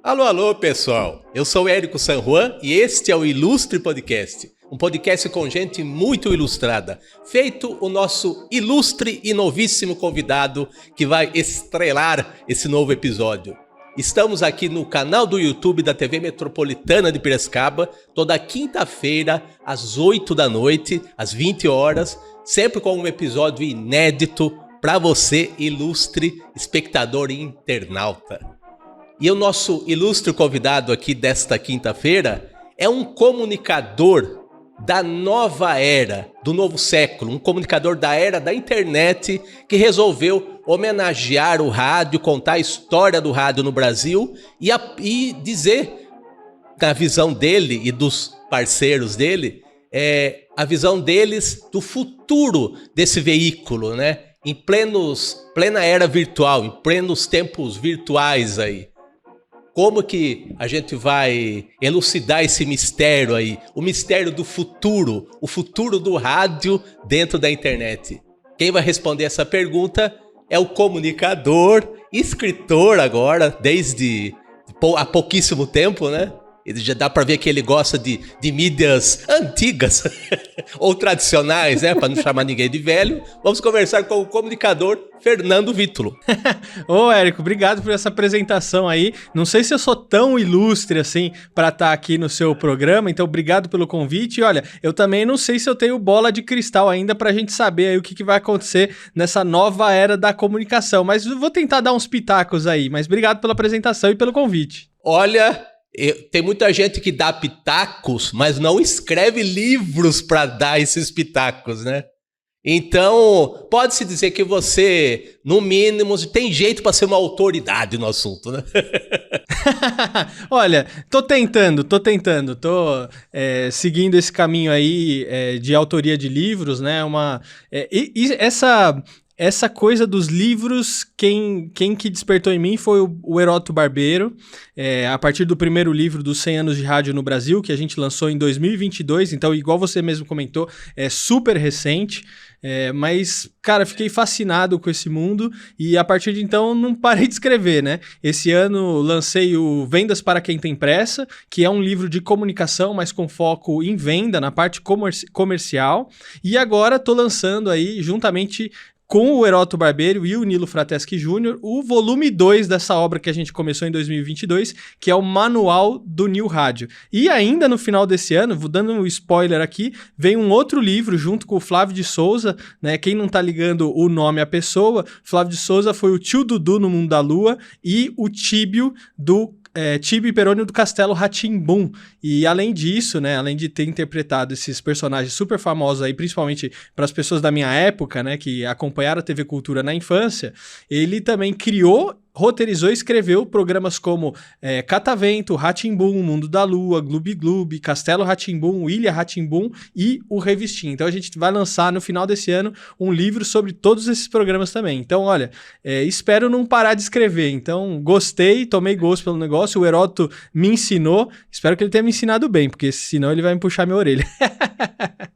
Alô, alô, pessoal! Eu sou o Érico San Juan e este é o Ilustre Podcast. Um podcast com gente muito ilustrada, feito o nosso ilustre e novíssimo convidado que vai estrelar esse novo episódio. Estamos aqui no canal do YouTube da TV Metropolitana de Piracicaba, toda quinta-feira, às 8 da noite, às 20 horas, sempre com um episódio inédito para você, ilustre espectador e internauta. E o nosso ilustre convidado aqui desta quinta-feira é um comunicador da nova era, do novo século, um comunicador da era da internet que resolveu homenagear o rádio, contar a história do rádio no Brasil e dizer, na visão dele e dos parceiros dele, a visão deles do futuro desse veículo, né? Em plena era virtual, em plenos tempos virtuais aí. Como que a gente vai elucidar esse mistério aí? O mistério do futuro, o futuro do rádio dentro da internet. Quem vai responder essa pergunta é o comunicador, escritor agora, desde há pouquíssimo tempo, né? Ele já dá para ver que ele gosta de mídias antigas ou tradicionais, né? Para não chamar ninguém de velho. Vamos conversar com o comunicador Fernando Vítulo. Ô, Érico, obrigado por essa apresentação aí. Não sei se eu sou tão ilustre assim para estar aqui no seu programa, então obrigado pelo convite. E olha, eu também não sei se eu tenho bola de cristal ainda pra gente saber aí o que vai acontecer nessa nova era da comunicação, mas eu vou tentar dar uns pitacos aí. Mas obrigado pela apresentação e pelo convite. Olha, tem muita gente que dá pitacos, mas não escreve livros para dar esses pitacos, né? Então, pode-se dizer que você, no mínimo, tem jeito para ser uma autoridade no assunto, né? Olha, tô tentando, seguindo esse caminho aí de autoria de livros, né? Essa coisa dos livros, quem que despertou em mim foi o Heródoto Barbeiro, a partir do primeiro livro dos 100 anos de rádio no Brasil, que a gente lançou em 2022, então, igual você mesmo comentou, é super recente, mas, cara, fiquei fascinado com esse mundo e a partir de então não parei de escrever, né? Esse ano lancei o Vendas para Quem Tem Pressa, que é um livro de comunicação, mas com foco em venda, na parte comercial, e agora tô lançando aí, juntamente com o Heródoto Barbeiro e o Nilo Frateschi Jr., o volume 2 dessa obra que a gente começou em 2022, que é o Manual do New Rádio. E ainda no final desse ano, vou dando um spoiler aqui, vem um outro livro junto com o Flávio de Souza, né? Quem não tá ligando o nome à pessoa, Flávio de Souza foi o tio Dudu no Mundo da Lua e o Tíbio do Tíbio e Perônio do Castelo Rá-Tim-Bum. E além disso, né, além de ter interpretado esses personagens super famosos aí, principalmente para as pessoas da minha época, né, que acompanharam a TV Cultura na infância, ele também roteirizou e escreveu programas como Catavento, Rá-Tim-Bum, Mundo da Lua, Gloob Gloob, Castelo Rá-Tim-Bum, Ilha Rá-Tim-Bum e o Revistinha. Então a gente vai lançar no final desse ano um livro sobre todos esses programas também. Então, olha, espero não parar de escrever. Então, gostei, tomei gosto pelo negócio, o Heródoto me ensinou, espero que ele tenha me ensinado bem, porque senão ele vai me puxar minha orelha.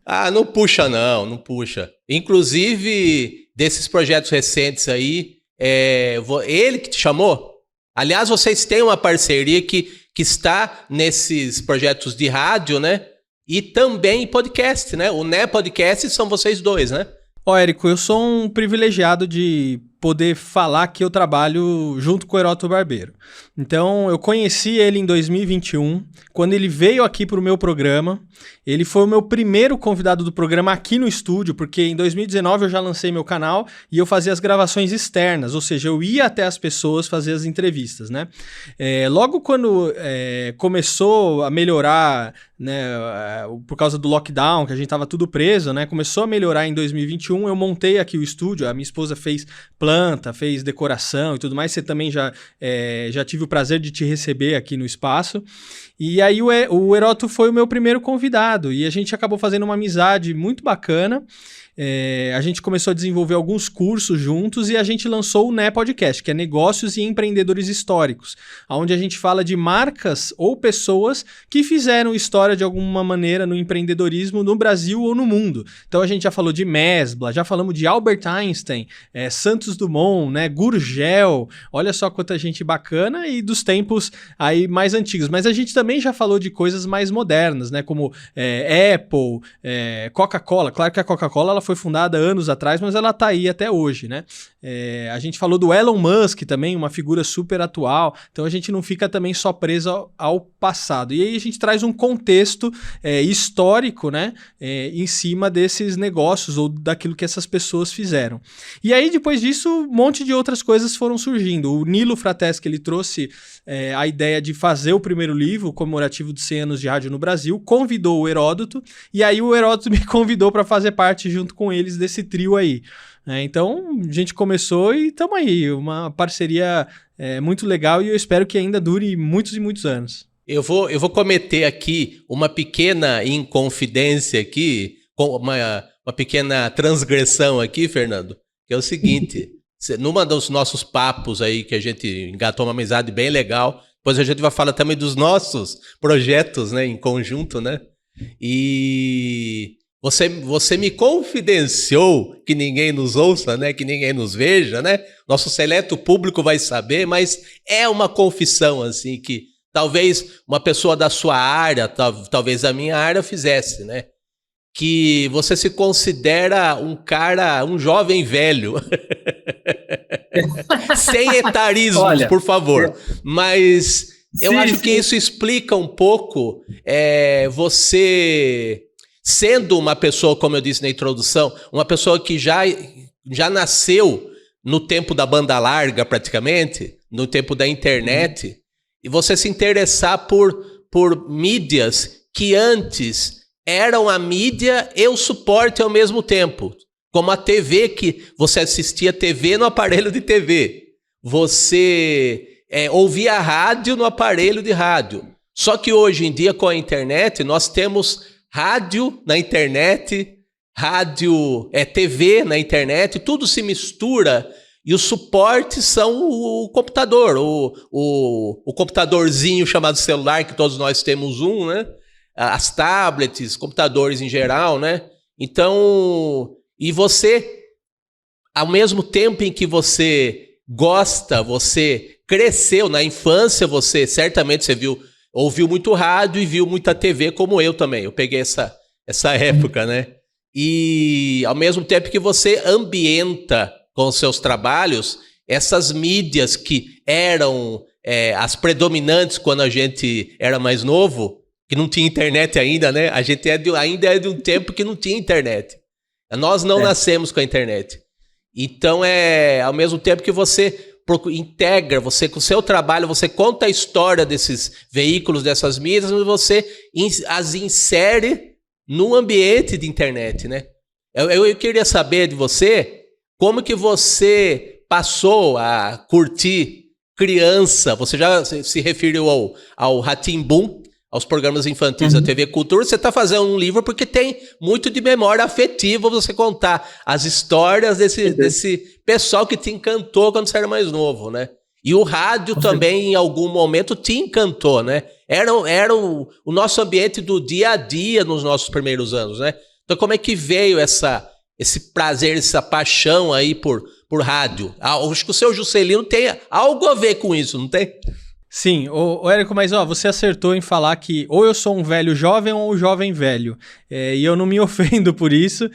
Ah, não puxa não, não puxa. Inclusive, desses projetos recentes aí, ele que te chamou? Aliás, vocês têm uma parceria que está nesses projetos de rádio, né? E também podcast, né? O Né Podcast são vocês dois, né? Ó, Érico, eu sou um privilegiado de poder falar que eu trabalho junto com o Heródoto Barbeiro. Então, eu conheci ele em 2021, quando ele veio aqui para o meu programa. Ele foi o meu primeiro convidado do programa aqui no estúdio, porque em 2019 eu já lancei meu canal e eu fazia as gravações externas, ou seja, eu ia até as pessoas fazer as entrevistas, né? Logo quando começou a melhorar, né, por causa do lockdown, que a gente tava tudo preso, né? Começou a melhorar em 2021, eu montei aqui o estúdio, a minha esposa fez planta, fez decoração e tudo mais. Você também já tive o prazer de te receber aqui no espaço. E aí o Heródoto foi o meu primeiro convidado e a gente acabou fazendo uma amizade muito bacana. a gente começou a desenvolver alguns cursos juntos e a gente lançou o NE Podcast, que é Negócios e Empreendedores Históricos, onde a gente fala de marcas ou pessoas que fizeram história de alguma maneira no empreendedorismo no Brasil ou no mundo. Então a gente já falou de Mesbla, já falamos de Albert Einstein, Santos Dumont, né, Gurgel, olha só quanta gente bacana, e dos tempos aí mais antigos. Mas a gente também já falou de coisas mais modernas, né, como Apple, Coca-Cola. Claro que a Coca-Cola ela foi fundada anos atrás, mas ela tá aí até hoje, né? A gente falou do Elon Musk também, uma figura super atual, então a gente não fica também só preso ao passado. E aí a gente traz um contexto histórico, né, em cima desses negócios ou daquilo que essas pessoas fizeram. E aí depois disso, um monte de outras coisas foram surgindo. O Nilo Frateschi, ele trouxe a ideia de fazer o primeiro livro comemorativo de 100 anos de rádio no Brasil, convidou o Heródoto, e aí o Heródoto me convidou para fazer parte junto com eles desse trio aí. Então, a gente começou e estamos aí, uma parceria muito legal, e eu espero que ainda dure muitos e muitos anos. Eu vou cometer aqui uma pequena inconfidência aqui, uma pequena transgressão aqui, Fernando, que é o seguinte, numa dos nossos papos aí, que a gente engatou uma amizade bem legal, depois a gente vai falar também dos nossos projetos, né, em conjunto, né, e você me confidenciou que ninguém nos ouça, né, que ninguém nos veja, né, nosso seleto público vai saber, mas é uma confissão, assim, que talvez uma pessoa da sua área, talvez a minha área fizesse, né, que você se considera um jovem velho. Sem etarismos, olha, por favor. Mas eu acho que isso explica um pouco você, sendo uma pessoa, como eu disse na introdução, uma pessoa que já nasceu no tempo da banda larga, praticamente, no tempo da internet, e você se interessar por mídias que antes eram a mídia e o suporte ao mesmo tempo. Como a TV, que você assistia TV no aparelho de TV. Você ouvia rádio no aparelho de rádio. Só que hoje em dia, com a internet, nós temos rádio na internet, TV na internet, tudo se mistura. E os suportes são o computador, o computadorzinho chamado celular, que todos nós temos um, né? As tablets, computadores em geral, né? Então, e você, ao mesmo tempo em que você gosta, você cresceu na infância, certamente ouviu muito rádio e viu muita TV, como eu também. Eu peguei essa época, né? E ao mesmo tempo que você ambienta com os seus trabalhos essas mídias que eram as predominantes quando a gente era mais novo, que não tinha internet ainda, né? A gente ainda é de um tempo que não tinha internet. Nós não nascemos com a internet. Então, ao mesmo tempo que você integra, você com o seu trabalho, você conta a história desses veículos, dessas mídias, mas você as insere no ambiente de internet, né? Eu queria saber de você, como que você passou a curtir criança? Você já se referiu ao Rá-Tim-Bum, aos programas infantis da TV Cultura. Você está fazendo um livro porque tem muito de memória afetiva você contar as histórias desse pessoal que te encantou quando você era mais novo, né? E o rádio também, em algum momento, te encantou, né? Era o nosso ambiente do dia a dia nos nossos primeiros anos, né? Então, como é que veio esse prazer, essa paixão aí por rádio? Acho que o seu Juscelino tem algo a ver com isso, não tem? Sim, Érico, mas você acertou em falar que ou eu sou um velho jovem ou um jovem velho, e eu não me ofendo por isso,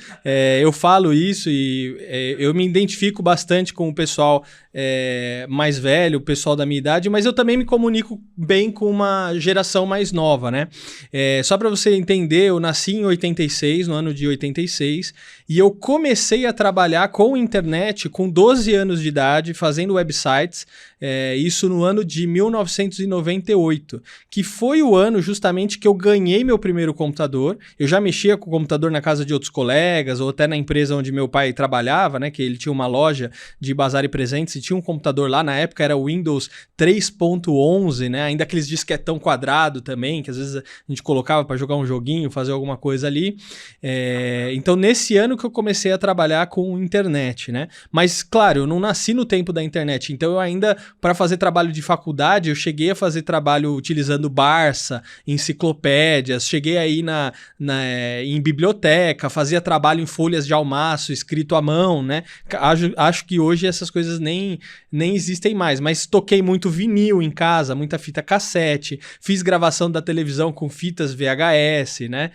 eu falo isso e eu me identifico bastante com o pessoal mais velho, o pessoal da minha idade, mas eu também me comunico bem com uma geração mais nova, né? Só para você entender, eu nasci em 86, no ano de 86, e eu comecei a trabalhar com internet com 12 anos de idade, fazendo websites, isso no ano de 1998, que foi o ano justamente que eu ganhei meu primeiro computador. Eu já mexia com o computador na casa de outros colegas, ou até na empresa onde meu pai trabalhava, né? Que ele tinha uma loja de bazar e presentes e tinha um computador lá, na época era o Windows 3.11, né? Ainda aqueles disquetão quadrado também, que às vezes a gente colocava para jogar um joguinho, fazer alguma coisa ali. Então, nesse ano que eu comecei a trabalhar com internet, né? Mas, claro, eu não nasci no tempo da internet, então eu ainda, para fazer trabalho de faculdade, eu cheguei a fazer trabalho utilizando Barça, enciclopédias, cheguei aí em biblioteca, fazia trabalho em folhas de almaço, escrito à mão, né? Acho que hoje essas coisas nem existem mais, mas toquei muito vinil em casa, muita fita cassete, fiz gravação da televisão com fitas VHS, né?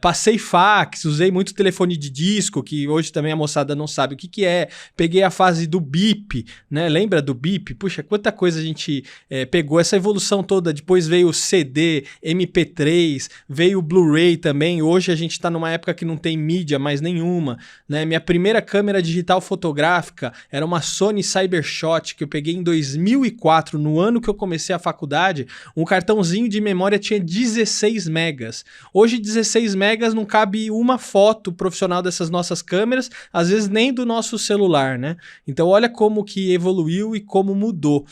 Passei fax, usei muito telefone de disco, que hoje também a moçada não sabe o que é. Peguei a fase do bip, né? Lembra do bip? Puxa, quanta coisa a gente pegou, essa evolução toda. Depois veio o CD, MP3, veio o Blu-ray também. Hoje a gente tá numa época que não tem mídia mais nenhuma, né? Minha primeira câmera digital fotográfica era uma Sony Cybershot que eu peguei em 2004, no ano que eu comecei a faculdade. Um cartãozinho de memória tinha 16 megas. Hoje 16 megas não cabe uma foto profissional dessas nossas câmeras, às vezes nem do nosso celular, né? Então olha como que evoluiu e como mudou.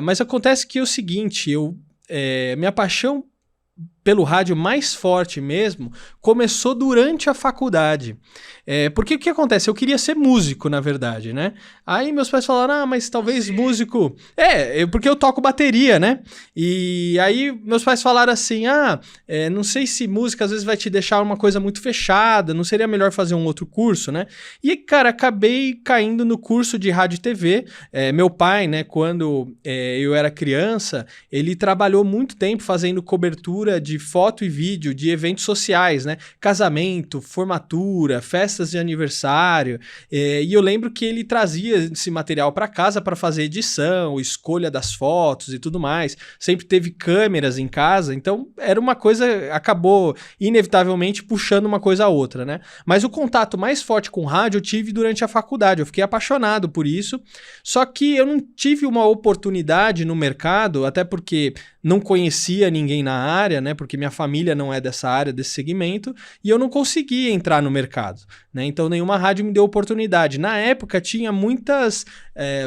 Mas acontece que é o seguinte, minha paixão pelo rádio mais forte mesmo, começou durante a faculdade. Porque o que acontece? Eu queria ser músico, na verdade, né? Aí meus pais falaram, mas talvez músico... porque eu toco bateria, né? E aí meus pais falaram assim, não sei se música às vezes vai te deixar uma coisa muito fechada, não seria melhor fazer um outro curso, né? E, cara, acabei caindo no curso de rádio e TV. Meu pai, né, quando eu era criança, ele trabalhou muito tempo fazendo cobertura de foto e vídeo de eventos sociais, né? Casamento, formatura, festas de aniversário. E eu lembro que ele trazia esse material para casa para fazer edição, escolha das fotos e tudo mais. Sempre teve câmeras em casa, então era uma coisa, acabou inevitavelmente puxando uma coisa a outra, né? Mas o contato mais forte com rádio eu tive durante a faculdade. Eu fiquei apaixonado por isso, só que eu não tive uma oportunidade no mercado, até porque não conhecia ninguém na área, né? Porque minha família não é dessa área, desse segmento, e eu não conseguia entrar no mercado, né? Então nenhuma rádio me deu oportunidade. Na época tinha muitas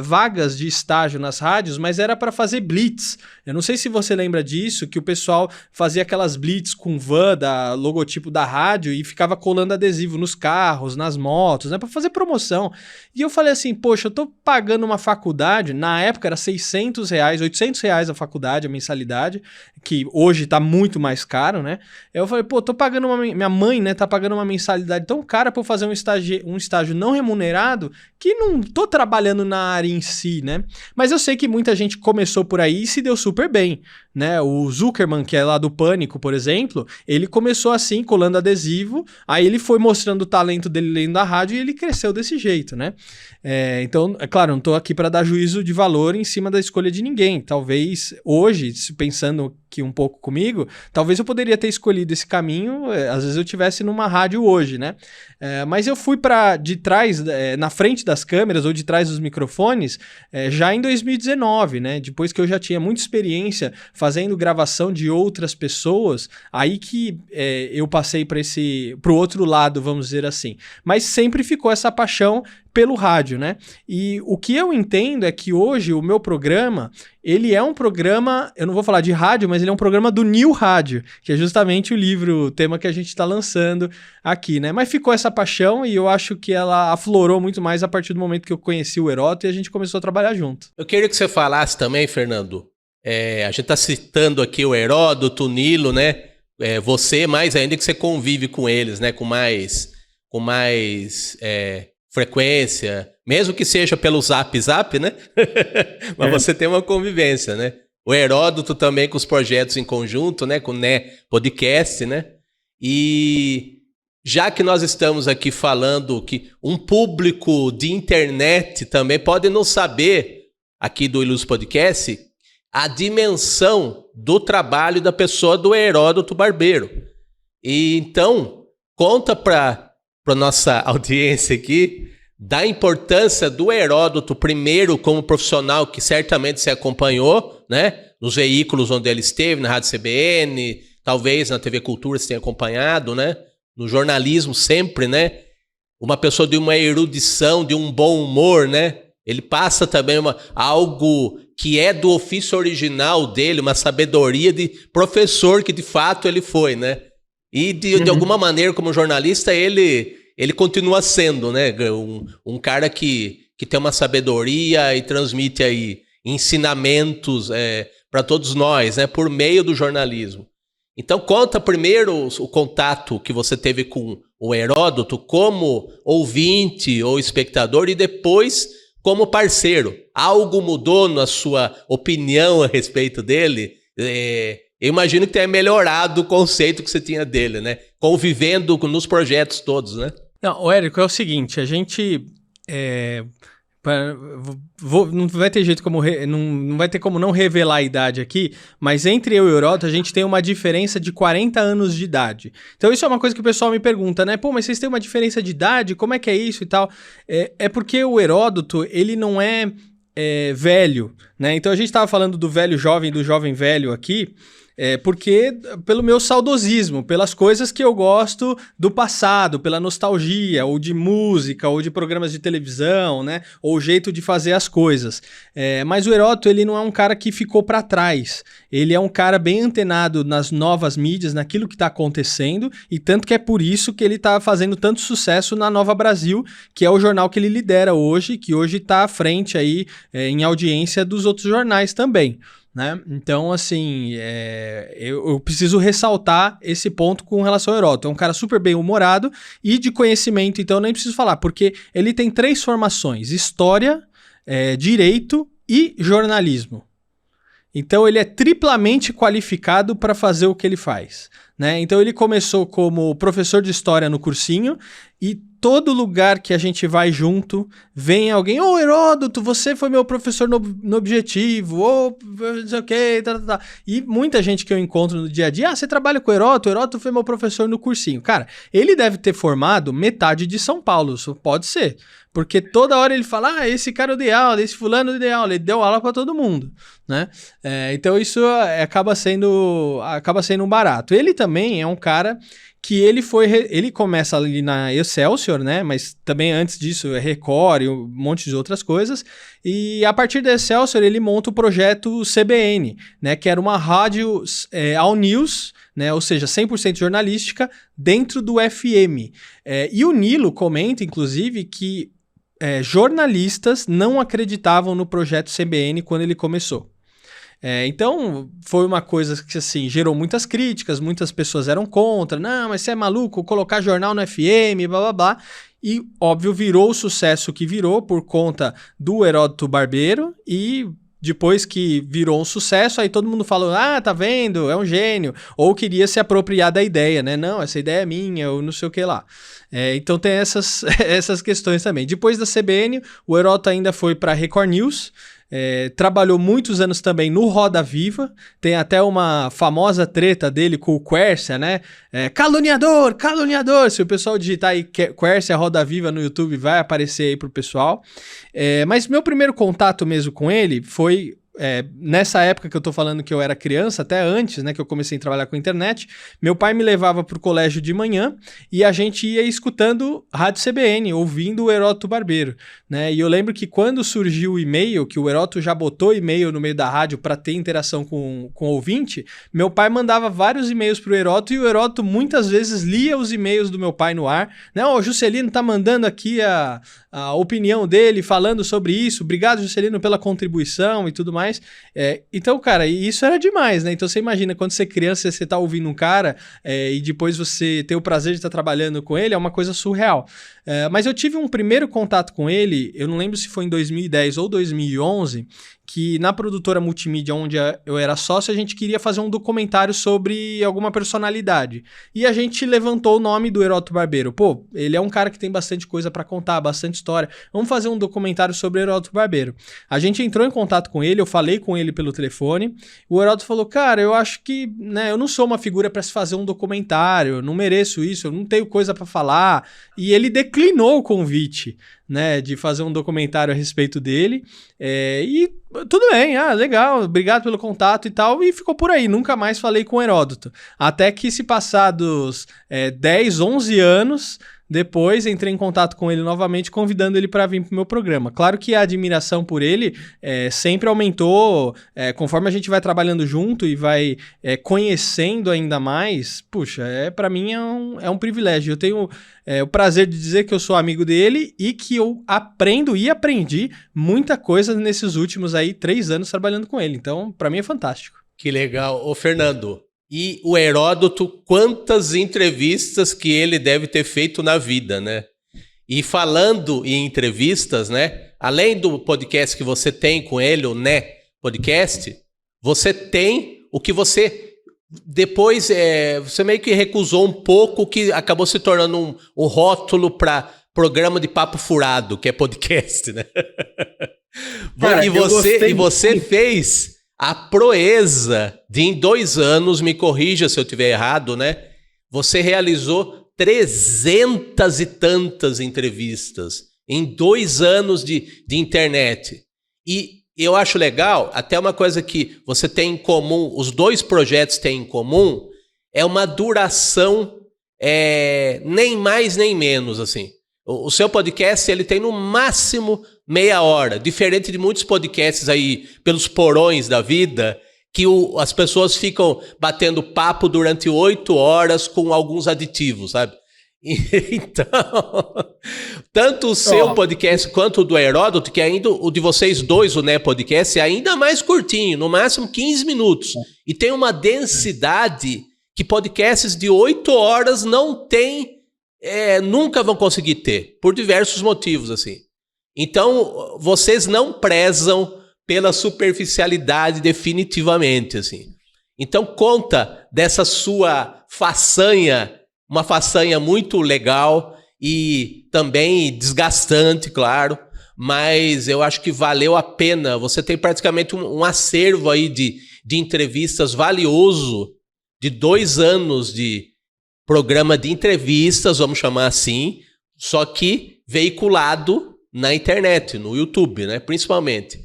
vagas de estágio nas rádios, mas era para fazer blitz. Eu não sei se você lembra disso, que o pessoal fazia aquelas blitz com van, logotipo da rádio, e ficava colando adesivo nos carros, nas motos, né? Para fazer promoção. E eu falei assim, poxa, eu tô pagando uma faculdade, na época era R$600, R$800 a faculdade, a mensalidade, que hoje tá muito mais caro, né? Eu falei, tô pagando minha mãe, né, tá pagando uma mensalidade tão cara pra eu fazer um estágio não remunerado que não tô trabalhando na área em si, né? Mas eu sei que muita gente começou por aí e se deu super bem, né? O Zuckerman, que é lá do Pânico, por exemplo, ele começou assim, colando adesivo, aí ele foi mostrando o talento dele lendo da rádio e ele cresceu desse jeito, né? Então, é claro, não tô aqui para dar juízo de valor em cima da escolha de ninguém. Talvez hoje, pensando aqui um pouco comigo, talvez eu poderia ter escolhido esse caminho, às vezes eu tivesse numa rádio hoje, né? Mas eu fui para de trás, na frente das câmeras ou de trás dos microfones, já em 2019, né? Depois que eu já tinha muita experiência fazendo gravação de outras pessoas, aí que eu passei para pro outro lado, vamos dizer assim. Mas sempre ficou essa paixão pelo rádio, né? E o que eu entendo é que hoje o meu programa, ele é um programa, eu não vou falar de rádio, mas ele é um programa do New Rádio, que é justamente o tema que a gente está lançando aqui, né? Mas ficou essa paixão e eu acho que ela aflorou muito mais a partir do momento que eu conheci o Heródoto e a gente começou a trabalhar junto. Eu queria que você falasse também, Fernando, a gente está citando aqui o Heródoto, o Nilo, né? Você, mais ainda que você convive com eles, né? Com mais frequência, mesmo que seja pelo Zap, né? Mas você tem uma convivência, né? O Heródoto também com os projetos em conjunto, né? Com o Podcast, né? E já que nós estamos aqui falando que um público de internet também pode não saber, aqui do Ilustre Podcast, a dimensão do trabalho da pessoa do Heródoto Barbeiro. E então, conta para nossa audiência aqui da importância do Heródoto, primeiro como profissional que certamente se acompanhou, né, nos veículos onde ele esteve, na Rádio CBN, talvez na TV Cultura você tenha acompanhado, né? No jornalismo sempre, né? Uma pessoa de uma erudição, de um bom humor, né? Ele passa também algo que é do ofício original dele, uma sabedoria de professor que de fato ele foi, né? E de alguma maneira, como jornalista, ele continua sendo, né? Um cara que tem uma sabedoria e transmite aí ensinamentos para todos nós, né? Por meio do jornalismo. Então conta primeiro o contato que você teve com o Heródoto como ouvinte ou espectador e depois como parceiro. Algo mudou na sua opinião a respeito dele? Eu imagino que tenha melhorado o conceito que você tinha dele, né? Convivendo nos projetos todos, né? Não, Érico, é o seguinte, a gente... não vai ter jeito como não vai ter como não revelar a idade aqui, mas entre eu e o Heródoto a gente tem uma diferença de 40 anos de idade. Então isso é uma coisa que o pessoal me pergunta, né? Pô, mas vocês têm uma diferença de idade? Como é que é isso e tal? É porque o Heródoto, ele não é velho, né? Então a gente estava falando do velho jovem, do jovem velho aqui, porque pelo meu saudosismo, pelas coisas que eu gosto do passado, pela nostalgia, ou de música, ou de programas de televisão, né? Ou o jeito de fazer as coisas. Mas o Heródoto, ele não é um cara que ficou para trás. Ele é um cara bem antenado nas novas mídias, naquilo que está acontecendo, e tanto que é por isso que ele está fazendo tanto sucesso na Nova Brasil, que é o jornal que ele lidera hoje, que hoje está à frente aí em audiência dos outros jornais também. Né? Então, assim, eu preciso ressaltar esse ponto com relação ao Heródoto. É um cara super bem humorado e de conhecimento, então eu nem preciso falar, porque ele tem 3 formações: história, direito e jornalismo. Então ele é triplamente qualificado para fazer o que ele faz, né? Então ele começou como professor de história no cursinho e todo lugar que a gente vai junto, vem alguém, ô Heródoto, você foi meu professor no Objetivo, ou não sei o que, tá. E muita gente que eu encontro no dia a dia, você trabalha com o Heródoto foi meu professor no cursinho. Cara, ele deve ter formado metade de São Paulo, isso pode ser. Porque toda hora ele fala, esse cara eu dei aula, esse fulano eu dei aula, ele deu aula para todo mundo, né? Então isso acaba sendo um barato. Ele também é um cara que ele começa ali na Excelsior, né? Mas também antes disso é Record e um monte de outras coisas. E a partir da Excelsior ele monta o projeto CBN, né? Que era uma rádio all news, né? Ou seja, 100% jornalística dentro do FM. E o Nilo comenta, inclusive, que jornalistas não acreditavam no projeto CBN quando ele começou. Então, foi uma coisa que, assim, gerou muitas críticas, muitas pessoas eram contra, não, mas você é maluco, colocar jornal no FM, blá, blá, blá. E, óbvio, virou o sucesso que virou por conta do Heródoto Barbeiro e... Depois que virou um sucesso, aí todo mundo falou, tá vendo, é um gênio. Ou queria se apropriar da ideia, né? Não, essa ideia é minha, ou não sei o que lá. Então tem essas questões também. Depois da CBN, o Heródoto ainda foi para Record News, trabalhou muitos anos também no Roda Viva, tem até uma famosa treta dele com o Quércia, né? Caluniador, caluniador! Se o pessoal digitar aí Quércia Roda Viva no YouTube, vai aparecer aí pro pessoal. Mas meu primeiro contato mesmo com ele foi... nessa época que eu tô falando que eu era criança, até antes, né, que eu comecei a trabalhar com internet, meu pai me levava pro colégio de manhã e a gente ia escutando Rádio CBN, ouvindo o Heródoto Barbeiro, né, e eu lembro que quando surgiu o e-mail, que o Heródoto já botou e-mail no meio da rádio para ter interação com o ouvinte, meu pai mandava vários e-mails pro Heródoto e o Heródoto muitas vezes lia os e-mails do meu pai no ar, né, o Juscelino tá mandando aqui a opinião dele, falando sobre isso, obrigado Juscelino pela contribuição e tudo mais. Então, cara, isso era demais, né? Então você imagina, quando você é criança, você tá ouvindo um cara e depois você ter o prazer de estar trabalhando com ele, é uma coisa surreal. Mas eu tive um primeiro contato com ele, eu não lembro se foi em 2010 ou 2011, que na produtora multimídia onde eu era sócio, a gente queria fazer um documentário sobre alguma personalidade. E a gente levantou o nome do Heródoto Barbeiro. Pô, ele é um cara que tem bastante coisa pra contar, bastante história. Vamos fazer um documentário sobre o Heródoto Barbeiro. A gente entrou em contato com ele, eu falei com ele pelo telefone. O Heródoto falou, cara, eu acho que, né, eu não sou uma figura pra se fazer um documentário, eu não mereço isso, eu não tenho coisa pra falar. E ele declinou o convite, né, de fazer um documentário a respeito dele. E tudo bem, legal, obrigado pelo contato e tal, e ficou por aí, nunca mais falei com o Heródoto. Até que se passados 10, 11 anos... Depois entrei em contato com ele novamente, convidando ele para vir para o meu programa. Claro que a admiração por ele sempre aumentou conforme a gente vai trabalhando junto e vai conhecendo ainda mais. Puxa, para mim é um privilégio. Eu tenho o prazer de dizer que eu sou amigo dele e que eu aprendo e aprendi muita coisa nesses últimos aí 3 anos trabalhando com ele. Então, para mim é fantástico. Que legal. Ô, Fernando, e o Heródoto, quantas entrevistas que ele deve ter feito na vida, né? E falando em entrevistas, né? Além do podcast que você tem com ele, o Né Podcast, você tem o que você... Depois, você meio que recusou um pouco, que acabou se tornando um rótulo para programa de papo furado, que é podcast, né? Cara, e você fez... a proeza de, em 2 anos, me corrija se eu estiver errado, né? Você realizou 300 e tantas entrevistas em 2 anos de internet. E eu acho legal, até uma coisa que você tem em comum, os 2 projetos têm em comum, é uma duração nem mais nem menos, assim. O seu podcast, ele tem no máximo meia hora, diferente de muitos podcasts aí pelos porões da vida, que as pessoas ficam batendo papo durante 8 horas com alguns aditivos, sabe? Então, tanto o seu podcast quanto o do Heródoto, que ainda o de vocês dois, o Né Podcast, é ainda mais curtinho, no máximo 15 minutos. E tem uma densidade que podcasts de 8 horas não tem, nunca vão conseguir ter, por diversos motivos, assim. Então, vocês não prezam pela superficialidade definitivamente, assim. Então, conta dessa sua façanha, uma façanha muito legal e também desgastante, claro, mas eu acho que valeu a pena. Você tem praticamente um acervo aí de entrevistas valioso, de 2 anos de programa de entrevistas, vamos chamar assim, só que veiculado na internet, no YouTube, né, principalmente.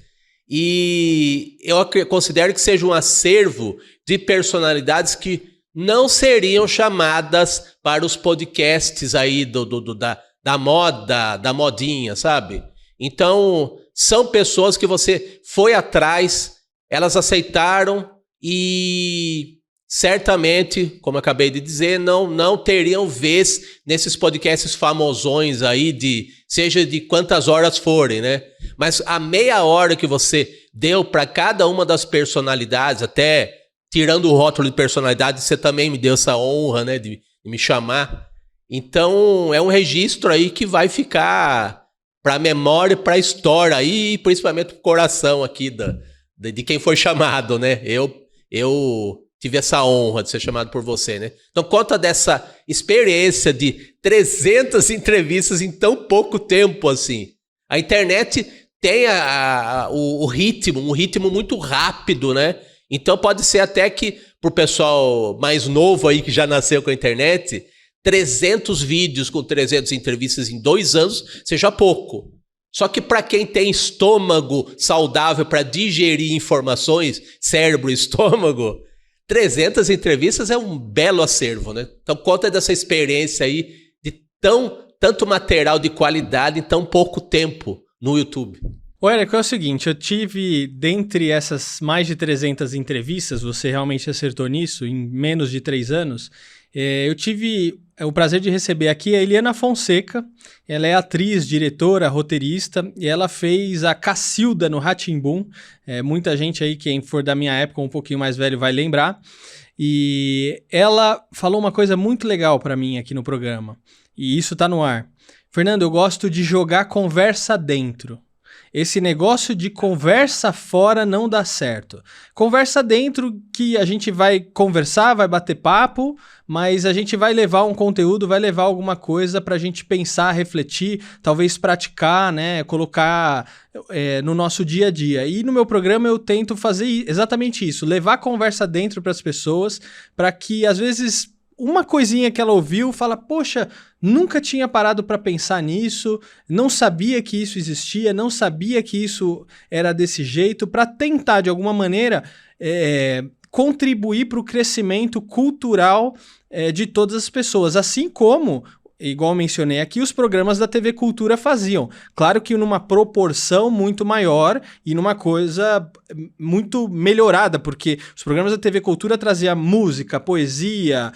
E eu considero que seja um acervo de personalidades que não seriam chamadas para os podcasts aí da moda, da modinha, sabe? Então, são pessoas que você foi atrás, elas aceitaram e certamente, como eu acabei de dizer, não teriam vez nesses podcasts famosões aí, seja de quantas horas forem, né? Mas a meia hora que você deu para cada uma das personalidades, até tirando o rótulo de personalidade, você também me deu essa honra, né, de me chamar. Então, é um registro aí que vai ficar para a memória, para a história aí, e principalmente para o coração aqui de quem foi chamado, né? Eu tive essa honra de ser chamado por você, né? Então, conta dessa experiência de 300 entrevistas em tão pouco tempo, assim. A internet tem um ritmo muito rápido, né? Então, pode ser até que, pro pessoal mais novo aí, que já nasceu com a internet, 300 vídeos com 300 entrevistas em 2 anos seja pouco. Só que para quem tem estômago saudável para digerir informações, cérebro e estômago, 300 entrevistas é um belo acervo, né? Então conta dessa experiência aí de tanto material de qualidade em tão pouco tempo no YouTube. Ô, Érico, é o seguinte, eu tive, dentre essas mais de 300 entrevistas, você realmente acertou nisso, em menos de 3 anos, eu tive o prazer de receber aqui a Eliana Fonseca. Ela é atriz, diretora, roteirista, e ela fez a Cacilda no Rá-Tim-Bum. Muita gente aí, quem for da minha época, um pouquinho mais velho, vai lembrar. E ela falou uma coisa muito legal para mim aqui no programa, e isso tá no ar. Fernando, eu gosto de jogar conversa dentro. Esse negócio de conversa fora não dá certo. Conversa dentro que a gente vai conversar, vai bater papo, mas a gente vai levar um conteúdo, vai levar alguma coisa pra gente pensar, refletir, talvez praticar, né, colocar no nosso dia a dia. E no meu programa eu tento fazer exatamente isso, levar a conversa dentro pras pessoas, para que às vezes uma coisinha que ela ouviu, fala, poxa, nunca tinha parado para pensar nisso, não sabia que isso existia, não sabia que isso era desse jeito, para tentar, de alguma maneira, contribuir para o crescimento cultural de todas as pessoas, assim como, igual mencionei aqui, os programas da TV Cultura faziam. Claro que numa proporção muito maior e numa coisa muito melhorada, porque os programas da TV Cultura traziam música, poesia,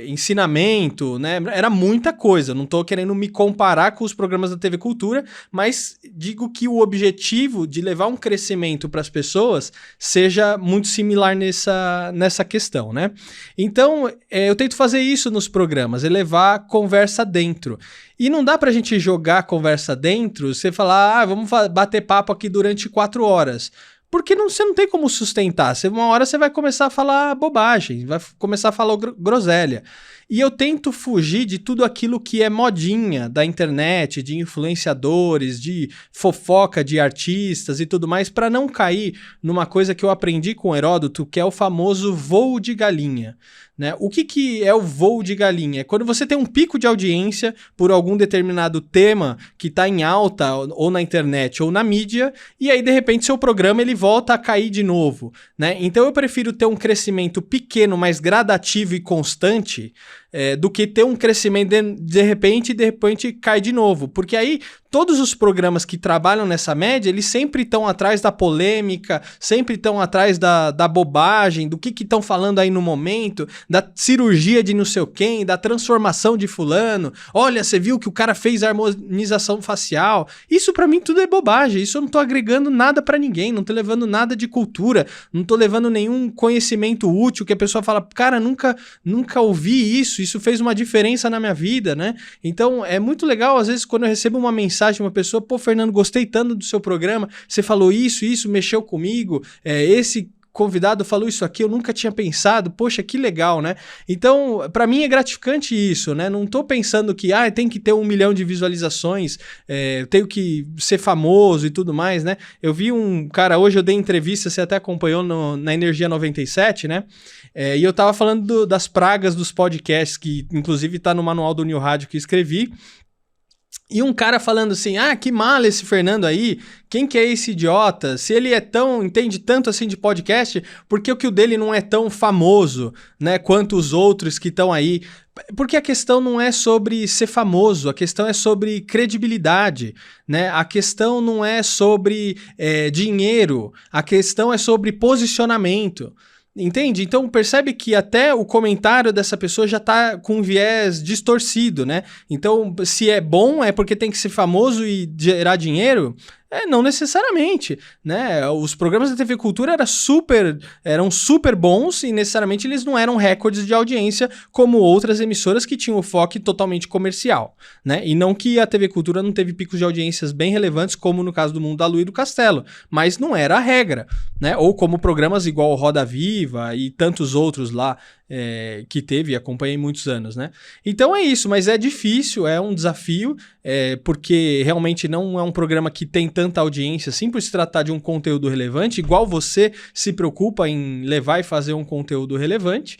ensinamento, né? Era muita coisa. Não estou querendo me comparar com os programas da TV Cultura, mas digo que o objetivo de levar um crescimento para as pessoas seja muito similar nessa questão, né? Então, eu tento fazer isso nos programas, elevar conversa dentro. E não dá pra gente jogar conversa dentro, você falar, vamos bater papo aqui durante 4 horas. Porque você não tem como sustentar. Uma hora você vai começar a falar bobagem, vai começar a falar groselha. E eu tento fugir de tudo aquilo que é modinha da internet, de influenciadores, de fofoca de artistas e tudo mais, para não cair numa coisa que eu aprendi com Heródoto, que é o famoso voo de galinha. Né? O que é o voo de galinha? É quando você tem um pico de audiência por algum determinado tema que está em alta, ou na internet, ou na mídia, e aí, de repente, seu programa ele volta a cair de novo. Né? Então, eu prefiro ter um crescimento pequeno, mas gradativo e constante, do que ter um crescimento de repente cai de novo. Porque aí todos os programas que trabalham nessa média, eles sempre estão atrás da polêmica, sempre estão atrás da bobagem, do que estão falando aí no momento, da cirurgia de não sei quem, da transformação de fulano. Olha, você viu que o cara fez harmonização facial. Isso pra mim tudo é bobagem, isso eu não tô agregando nada pra ninguém, não tô levando nada de cultura, não tô levando nenhum conhecimento útil que a pessoa fala, cara, nunca ouvi isso fez uma diferença na minha vida, né? Então, é muito legal, às vezes, quando eu recebo uma mensagem de uma pessoa, pô, Fernando, gostei tanto do seu programa, você falou isso mexeu comigo, esse convidado falou isso aqui, eu nunca tinha pensado, poxa, que legal, né? Então, pra mim é gratificante isso, né? Não tô pensando que, tem que ter 1 milhão de visualizações, tenho que ser famoso e tudo mais, né? Eu vi um cara, hoje eu dei entrevista, você até acompanhou na Energia 97, né? E eu tava falando das pragas dos podcasts, que inclusive tá no manual do New Rádio que escrevi, e um cara falando assim, que mala esse Fernando aí, quem que é esse idiota? Se ele entende tanto assim de podcast, por que o dele não é tão famoso, né, quanto os outros que estão aí? Porque a questão não é sobre ser famoso, a questão é sobre credibilidade, né? A questão não é sobre dinheiro, a questão é sobre posicionamento. Entende? Então percebe que até o comentário dessa pessoa já tá com um viés distorcido, né? Então, se é bom, é porque tem que ser famoso e gerar dinheiro? Não necessariamente, né? Os programas da TV Cultura eram super bons e necessariamente eles não eram recordes de audiência como outras emissoras que tinham o foco totalmente comercial, né? E não que a TV Cultura não teve picos de audiências bem relevantes, como no caso do Mundo da Lua e do Castelo, mas não era a regra, né? Ou como programas igual o Roda Viva e tantos outros lá que teve e acompanhei muitos anos, né? Então é isso, mas é difícil, é um desafio, porque realmente não é um programa que tem tanta audiência, assim, por se tratar de um conteúdo relevante, igual você se preocupa em levar e fazer um conteúdo relevante,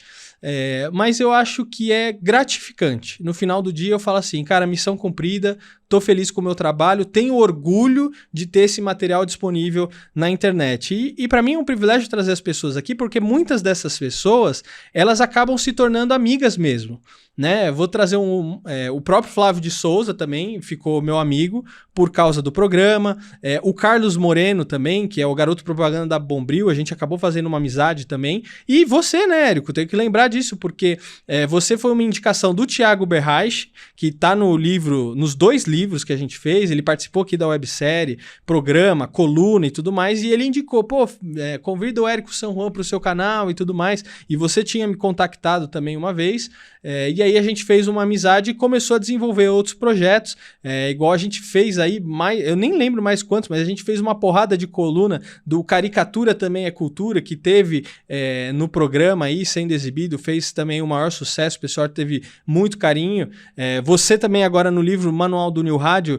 mas eu acho que é gratificante. No final do dia eu falo assim, cara, missão cumprida, tô feliz com o meu trabalho, tenho orgulho de ter esse material disponível na internet. E para mim é um privilégio trazer as pessoas aqui, porque muitas dessas pessoas, elas acabam se tornando amigas mesmo, né? Vou trazer o próprio Flávio de Souza também, ficou meu amigo por causa do programa, o Carlos Moreno também, que é o garoto propaganda da Bombril, a gente acabou fazendo uma amizade também, e você, né, Érico? Tenho que lembrar disso, porque você foi uma indicação do Thiago Berreich, que tá nos 2 livros que a gente fez, ele participou aqui da websérie, programa, coluna e tudo mais, e ele indicou, convida o Érico San Juan pro seu canal e tudo mais, e você tinha me contactado também uma vez, e aí a gente fez uma amizade e começou a desenvolver outros projetos, igual a gente fez aí, eu nem lembro mais quantos, mas a gente fez uma porrada de coluna do Caricatura Também é Cultura, que teve no programa aí, sendo exibido, fez também o maior sucesso, o pessoal teve muito carinho. Você também agora no livro Manual do New Rádio,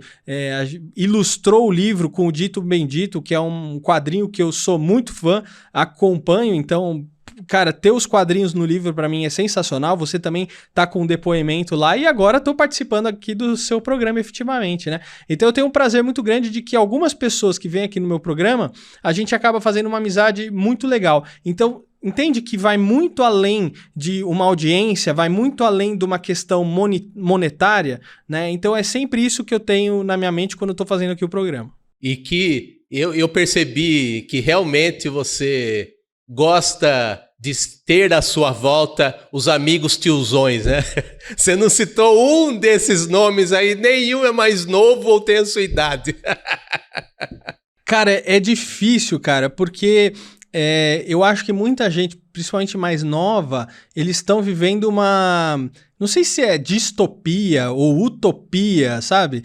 ilustrou o livro com o Dito Bendito, que é um quadrinho que eu sou muito fã, acompanho, então cara, ter os quadrinhos no livro pra mim é sensacional, você também tá com um depoimento lá e agora tô participando aqui do seu programa efetivamente, né? Então eu tenho um prazer muito grande de que algumas pessoas que vêm aqui no meu programa, a gente acaba fazendo uma amizade muito legal. Então, entende que vai muito além de uma audiência, vai muito além de uma questão monetária, né? Então é sempre isso que eu tenho na minha mente quando eu tô fazendo aqui o programa. E que eu percebi que realmente você gosta de ter à sua volta os amigos tiozões, né? Você não citou um desses nomes aí, nenhum é mais novo ou tem a sua idade. Cara, é difícil, cara, porque eu acho que muita gente, principalmente mais nova, eles estão vivendo uma... Não sei se é distopia ou utopia, sabe?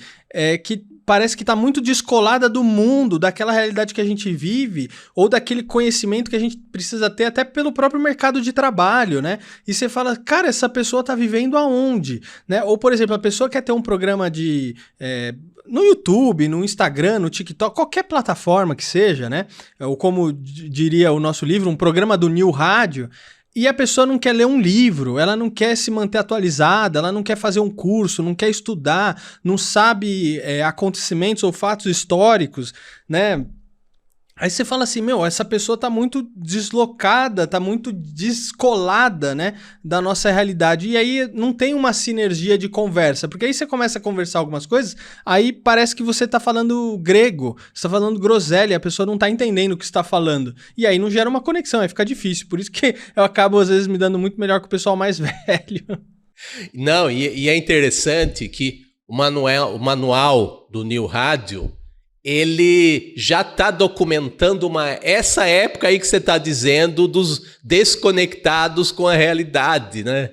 Que parece que está muito descolada do mundo, daquela realidade que a gente vive, ou daquele conhecimento que a gente precisa ter até pelo próprio mercado de trabalho, né? E você fala, cara, essa pessoa está vivendo aonde? Né? Ou, por exemplo, a pessoa quer ter um programa no YouTube, no Instagram, no TikTok, qualquer plataforma que seja, né? Ou como diria o nosso livro, um programa do New Rádio. E a pessoa não quer ler um livro, ela não quer se manter atualizada, ela não quer fazer um curso, não quer estudar, não sabe acontecimentos ou fatos históricos, né? Aí você fala assim, essa pessoa tá muito deslocada, tá muito descolada, né, da nossa realidade. E aí não tem uma sinergia de conversa, porque aí você começa a conversar algumas coisas, aí parece que você tá falando grego, você tá falando groselha, a pessoa não tá entendendo o que você tá falando. E aí não gera uma conexão, aí fica difícil. Por isso que eu acabo, às vezes, me dando muito melhor com o pessoal mais velho. Não, e é interessante que o manual do New Rádio, ele já está documentando essa época aí que você está dizendo dos desconectados com a realidade, né?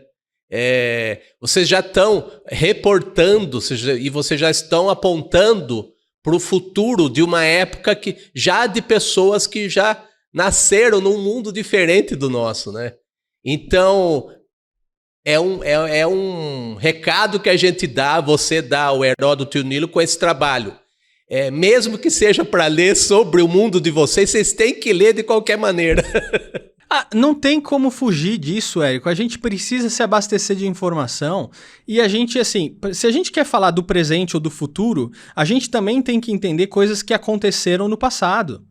Vocês já estão reportando e vocês já estão apontando para o futuro de uma época de pessoas que já nasceram num mundo diferente do nosso, né? Então, é um recado que a gente dá, você dá ao Heródoto e o Nilo com esse trabalho. Mesmo que seja para ler sobre o mundo de vocês têm que ler de qualquer maneira. Não tem como fugir disso, Érico. A gente precisa se abastecer de informação e a gente, assim, se a gente quer falar do presente ou do futuro, a gente também tem que entender coisas que aconteceram no passado.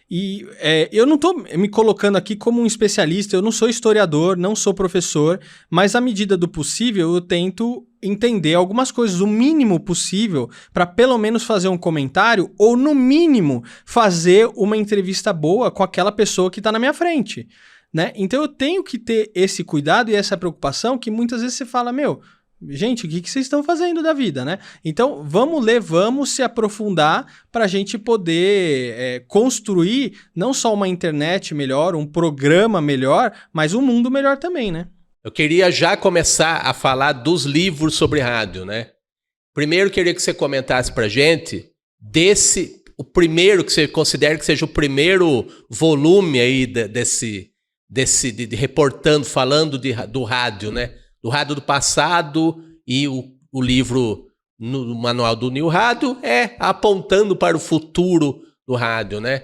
E eu não estou me colocando aqui como um especialista, eu não sou historiador, não sou professor, mas à medida do possível eu tento entender algumas coisas, o mínimo possível, para pelo menos fazer um comentário ou, no mínimo, fazer uma entrevista boa com aquela pessoa que está na minha frente, né? Então eu tenho que ter esse cuidado e essa preocupação que muitas vezes você fala, gente, o que vocês estão fazendo da vida, né? Então, vamos ler, vamos se aprofundar para a gente poder construir não só uma internet melhor, um programa melhor, mas um mundo melhor também, né? Eu queria já começar a falar dos livros sobre rádio, né? Primeiro, queria que você comentasse para a gente o primeiro que você considera que seja o primeiro volume aí de reportando, falando do rádio, né? Do rádio do passado, e o livro no manual do New Rádio apontando para o futuro do rádio, né?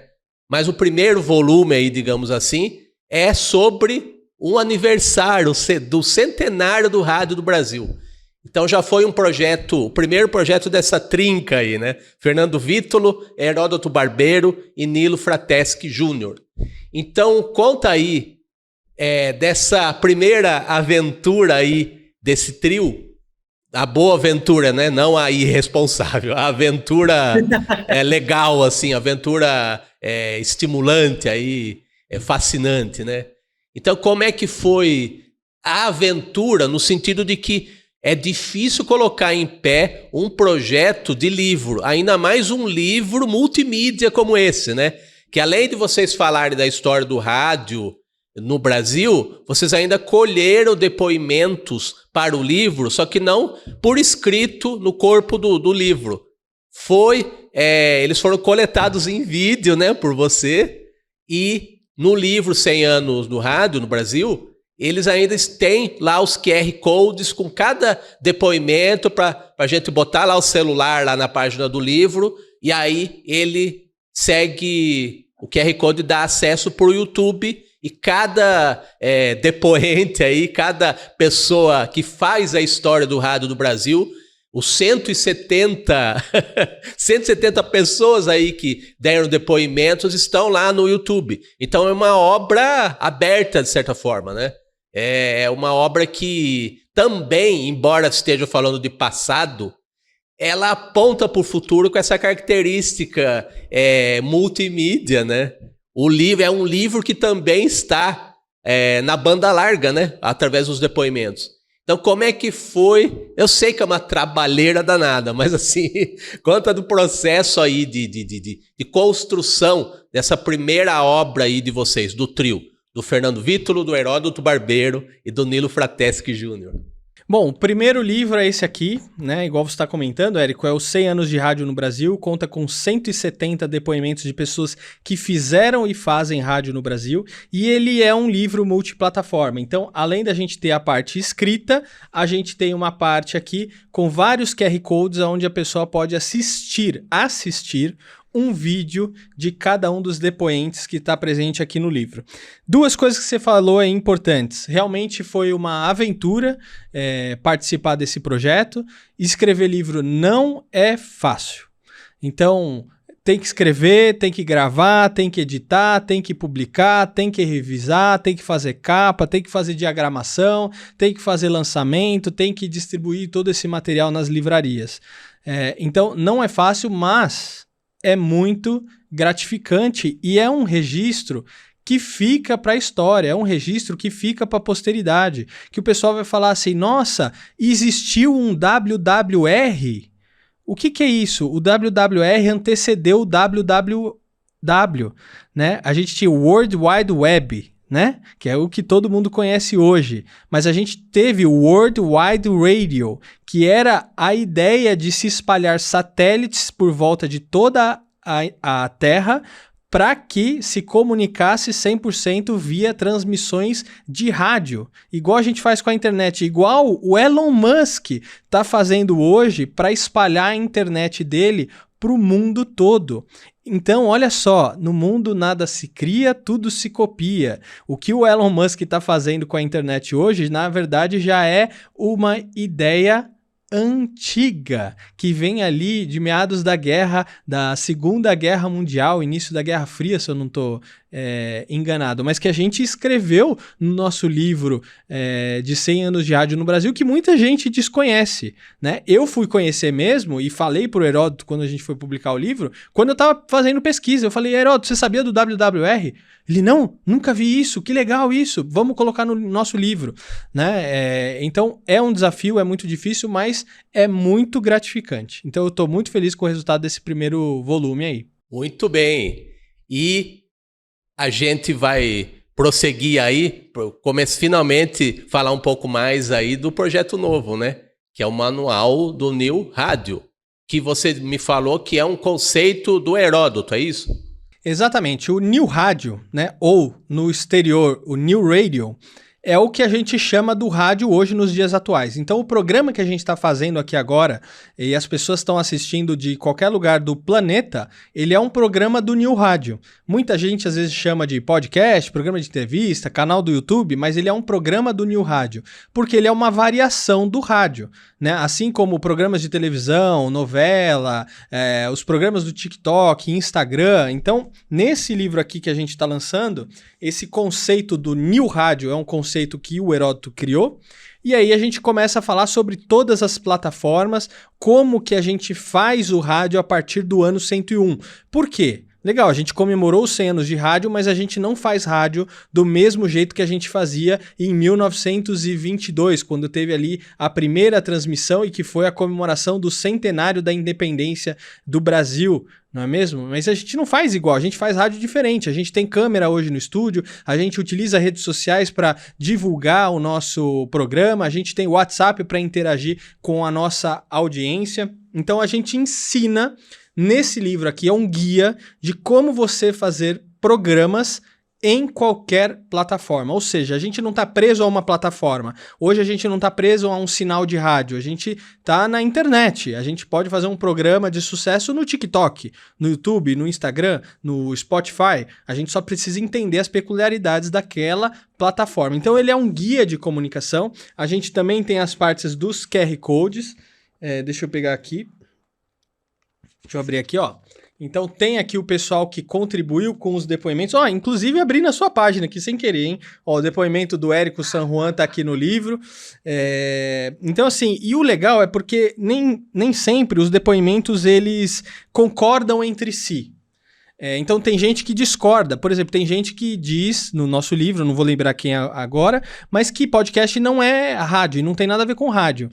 Mas o primeiro volume aí, digamos assim, é sobre um aniversário do centenário do rádio do Brasil. Então já foi o primeiro projeto dessa trinca aí, né? Fernando Vítolo, Heródoto Barbeiro e Nilo Frateschi Júnior. Então conta aí dessa primeira aventura aí, desse trio, a boa aventura, né? Não a irresponsável, a aventura legal, assim, a aventura estimulante aí, fascinante, né? Então, como é que foi a aventura, no sentido de que é difícil colocar em pé um projeto de livro, ainda mais um livro multimídia como esse, né? Que além de vocês falarem da história do rádio no Brasil, vocês ainda colheram depoimentos para o livro, só que não por escrito no corpo do livro. Eles foram coletados em vídeo, né, por você, e no livro 100 anos do rádio no Brasil, eles ainda têm lá os QR Codes com cada depoimento para a gente botar lá o celular lá na página do livro, e aí ele segue, o QR Code dá acesso para o YouTube, e cada depoente aí, cada pessoa que faz a história do rádio do Brasil, os 170 pessoas aí que deram depoimentos estão lá no YouTube. Então é uma obra aberta, de certa forma, né? É uma obra que também, embora esteja falando de passado, ela aponta para o futuro com essa característica multimídia, né? O livro é um livro que também está na banda larga, né? Através dos depoimentos. Então, como é que foi? Eu sei que é uma trabalheira danada, mas assim, conta do processo aí de construção dessa primeira obra aí de vocês, do trio, do Fernando Vítulo, do Heródoto Barbeiro e do Nilo Frateschi Júnior. Bom, o primeiro livro é esse aqui, né? Igual você está comentando, Érico, é os 100 anos de rádio no Brasil, conta com 170 depoimentos de pessoas que fizeram e fazem rádio no Brasil, e ele é um livro multiplataforma. Então, além da gente ter a parte escrita, a gente tem uma parte aqui com vários QR Codes onde a pessoa pode assistir um vídeo de cada um dos depoentes que está presente aqui no livro. Duas coisas que você falou importantes. Realmente foi uma aventura participar desse projeto. Escrever livro não é fácil. Então, tem que escrever, tem que gravar, tem que editar, tem que publicar, tem que revisar, tem que fazer capa, tem que fazer diagramação, tem que fazer lançamento, tem que distribuir todo esse material nas livrarias. Então, não é fácil, mas é muito gratificante e é um registro que fica para a história, é um registro que fica para a posteridade, que o pessoal vai falar assim, nossa, existiu um WWR? O que é isso? O WWR antecedeu o WWW, né? A gente tinha o World Wide Web, né? Que é o que todo mundo conhece hoje. Mas a gente teve o World Wide Radio, que era a ideia de se espalhar satélites por volta de toda a Terra para que se comunicasse 100% via transmissões de rádio. Igual a gente faz com a internet, igual o Elon Musk está fazendo hoje para espalhar a internet dele para o mundo todo. Então, olha só, no mundo nada se cria, tudo se copia. O que o Elon Musk está fazendo com a internet hoje, na verdade, já é uma ideia antiga, que vem ali de meados da Segunda Guerra Mundial, início da Guerra Fria, se eu não estou enganado, mas que a gente escreveu no nosso livro de 100 anos de rádio no Brasil, que muita gente desconhece, né? Eu fui conhecer mesmo e falei pro Heródoto quando a gente foi publicar o livro, quando eu estava fazendo pesquisa, eu falei, Heródoto, você sabia do WWR? Ele, não, nunca vi isso, que legal isso, vamos colocar no nosso livro, né? Então, é um desafio, é muito difícil, mas é muito gratificante. Então, eu estou muito feliz com o resultado desse primeiro volume aí. Muito bem. E a gente vai prosseguir aí, finalmente falar um pouco mais aí do projeto novo, né? Que é o Manual do New Rádio, que você me falou que é um conceito do Heródoto, é isso? Exatamente. O New Rádio, né? Ou no exterior, o New Radio, é o que a gente chama do rádio hoje nos dias atuais. Então, o programa que a gente está fazendo aqui agora, e as pessoas estão assistindo de qualquer lugar do planeta, ele é um programa do New Rádio. Muita gente às vezes chama de podcast, programa de entrevista, canal do YouTube, mas ele é um programa do New Rádio, porque ele é uma variação do rádio, né? Assim como programas de televisão, novela, os programas do TikTok, Instagram. Então, nesse livro aqui que a gente está lançando, esse conceito do New Rádio é um conceito que o Heródoto criou, e aí a gente começa a falar sobre todas as plataformas, como que a gente faz o rádio a partir do ano 101. Por quê? Legal, a gente comemorou os 100 anos de rádio, mas a gente não faz rádio do mesmo jeito que a gente fazia em 1922, quando teve ali a primeira transmissão e que foi a comemoração do centenário da independência do Brasil, não é mesmo? Mas a gente não faz igual, a gente faz rádio diferente, a gente tem câmera hoje no estúdio, a gente utiliza redes sociais para divulgar o nosso programa, a gente tem WhatsApp para interagir com a nossa audiência, então a gente ensina. Nesse livro aqui é um guia de como você fazer programas em qualquer plataforma. Ou seja, a gente não está preso a uma plataforma. Hoje a gente não está preso a um sinal de rádio. A gente está na internet. A gente pode fazer um programa de sucesso no TikTok, no YouTube, no Instagram, no Spotify. A gente só precisa entender as peculiaridades daquela plataforma. Então ele é um guia de comunicação. A gente também tem as partes dos QR Codes. Deixa eu pegar aqui. Deixa eu abrir aqui, ó. Então tem aqui o pessoal que contribuiu com os depoimentos. Ó, inclusive abri na sua página aqui sem querer, hein? Ó, o depoimento do Érico San Juan tá aqui no livro. Então assim, e o legal é porque nem sempre os depoimentos eles concordam entre si. Então tem gente que discorda. Por exemplo, tem gente que diz no nosso livro, não vou lembrar quem é agora, mas que podcast não é rádio e não tem nada a ver com rádio.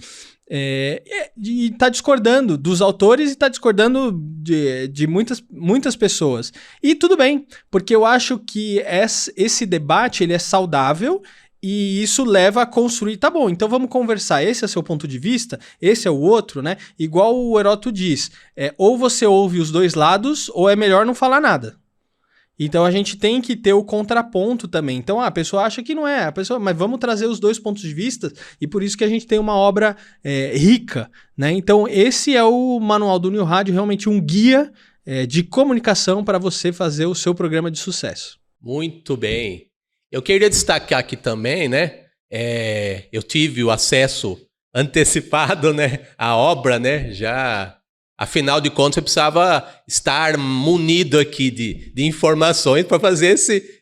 E tá discordando dos autores e tá discordando de muitas pessoas. E tudo bem, porque eu acho que esse debate ele é saudável e isso leva a construir, tá bom, então vamos conversar, esse é o seu ponto de vista, esse é o outro, né? Igual o Heródoto diz, ou você ouve os dois lados ou é melhor não falar nada. Então a gente tem que ter o contraponto também. Então a pessoa acha que não é, mas vamos trazer os dois pontos de vista e por isso que a gente tem uma obra rica, né? Então esse é o Manual do New Rádio, realmente um guia de comunicação para você fazer o seu programa de sucesso. Muito bem. Eu queria destacar aqui também, né? Eu tive o acesso antecipado, né, à obra, né? Já... Afinal de contas, você precisava estar munido aqui de informações para fazer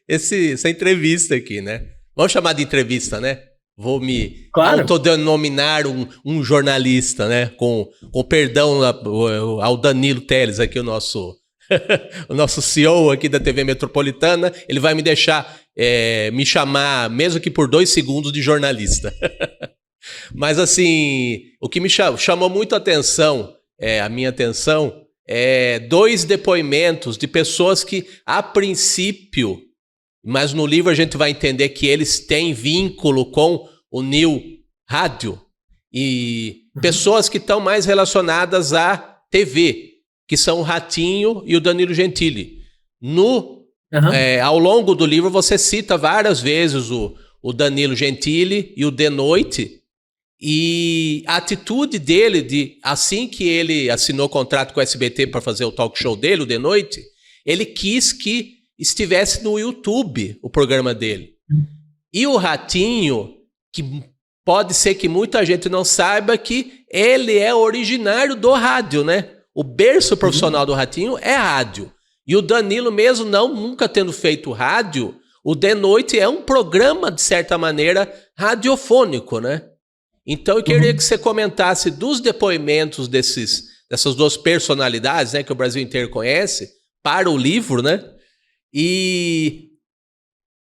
essa entrevista aqui, né? Vamos chamar de entrevista, né? Vou me autodenominar um jornalista, né? Com perdão ao Danilo Teles, aqui o nosso CEO aqui da TV Metropolitana. Ele vai me deixar me chamar, mesmo que por 2 segundos, de jornalista. Mas assim, o que me chamou muito a atenção... a minha atenção, 2 depoimentos de pessoas que, a princípio, mas no livro a gente vai entender que eles têm vínculo com o New Rádio, e pessoas que estão mais relacionadas à TV, que são o Ratinho e o Danilo Gentili. Ao longo do livro você cita várias vezes o Danilo Gentili e o De Noite. E a atitude dele, assim que ele assinou o contrato com o SBT para fazer o talk show dele, o De Noite, ele quis que estivesse no YouTube o programa dele. E o Ratinho, que pode ser que muita gente não saiba que ele é originário do rádio, né? O berço profissional do Ratinho é rádio. E o Danilo, mesmo nunca tendo feito rádio, o De Noite é um programa, de certa maneira, radiofônico, né? Então eu queria que você comentasse dos depoimentos dessas 2 personalidades, né, que o Brasil inteiro conhece, para o livro, né? E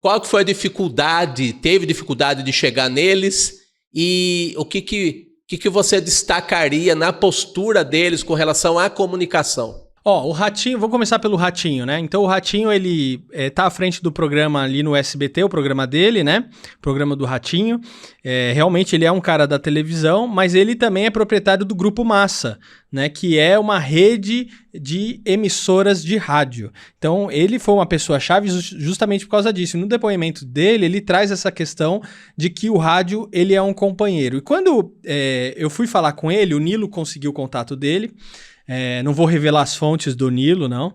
qual que foi a dificuldade, teve dificuldade de chegar neles, e o que você destacaria na postura deles com relação à comunicação? O Ratinho, vou começar pelo Ratinho, né? Então o Ratinho, ele tá à frente do programa ali no SBT, o programa dele, né? O programa do Ratinho. Realmente ele é um cara da televisão, mas ele também é proprietário do Grupo Massa, né? Que é uma rede de emissoras de rádio. Então ele foi uma pessoa-chave justamente por causa disso. No depoimento dele, ele traz essa questão de que o rádio, ele é um companheiro. E quando eu fui falar com ele, o Nilo conseguiu o contato dele. Não vou revelar as fontes do Nilo, não.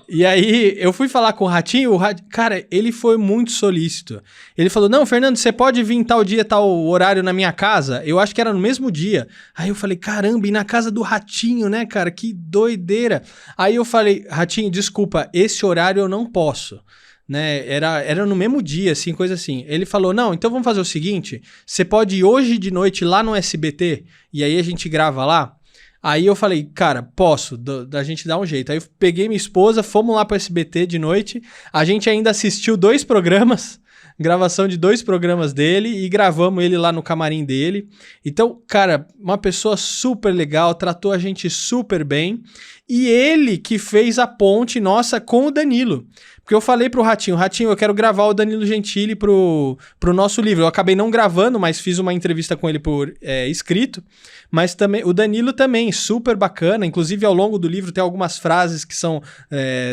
E aí, eu fui falar com o Ratinho, cara, ele foi muito solícito. Ele falou, não, Fernando, você pode vir tal dia, tal horário na minha casa? Eu acho que era no mesmo dia. Aí eu falei, caramba, e na casa do Ratinho, né, cara? Que doideira. Aí eu falei, Ratinho, desculpa, esse horário eu não posso. Né? Era no mesmo dia, assim, coisa assim. Ele falou, não, então vamos fazer o seguinte, você pode ir hoje de noite lá no SBT, e aí a gente grava lá? Aí eu falei, cara, posso, da gente dar um jeito. Aí eu peguei minha esposa, fomos lá pro SBT de noite, a gente ainda assistiu 2 programas, gravação de 2 programas dele, e gravamos ele lá no camarim dele. Então, cara, uma pessoa super legal, tratou a gente super bem, e ele que fez a ponte nossa com o Danilo. Porque eu falei pro Ratinho, eu quero gravar o Danilo Gentili pro nosso livro. Eu acabei não gravando, mas fiz uma entrevista com ele por escrito. Mas também o Danilo também, super bacana. Inclusive, ao longo do livro tem algumas frases que são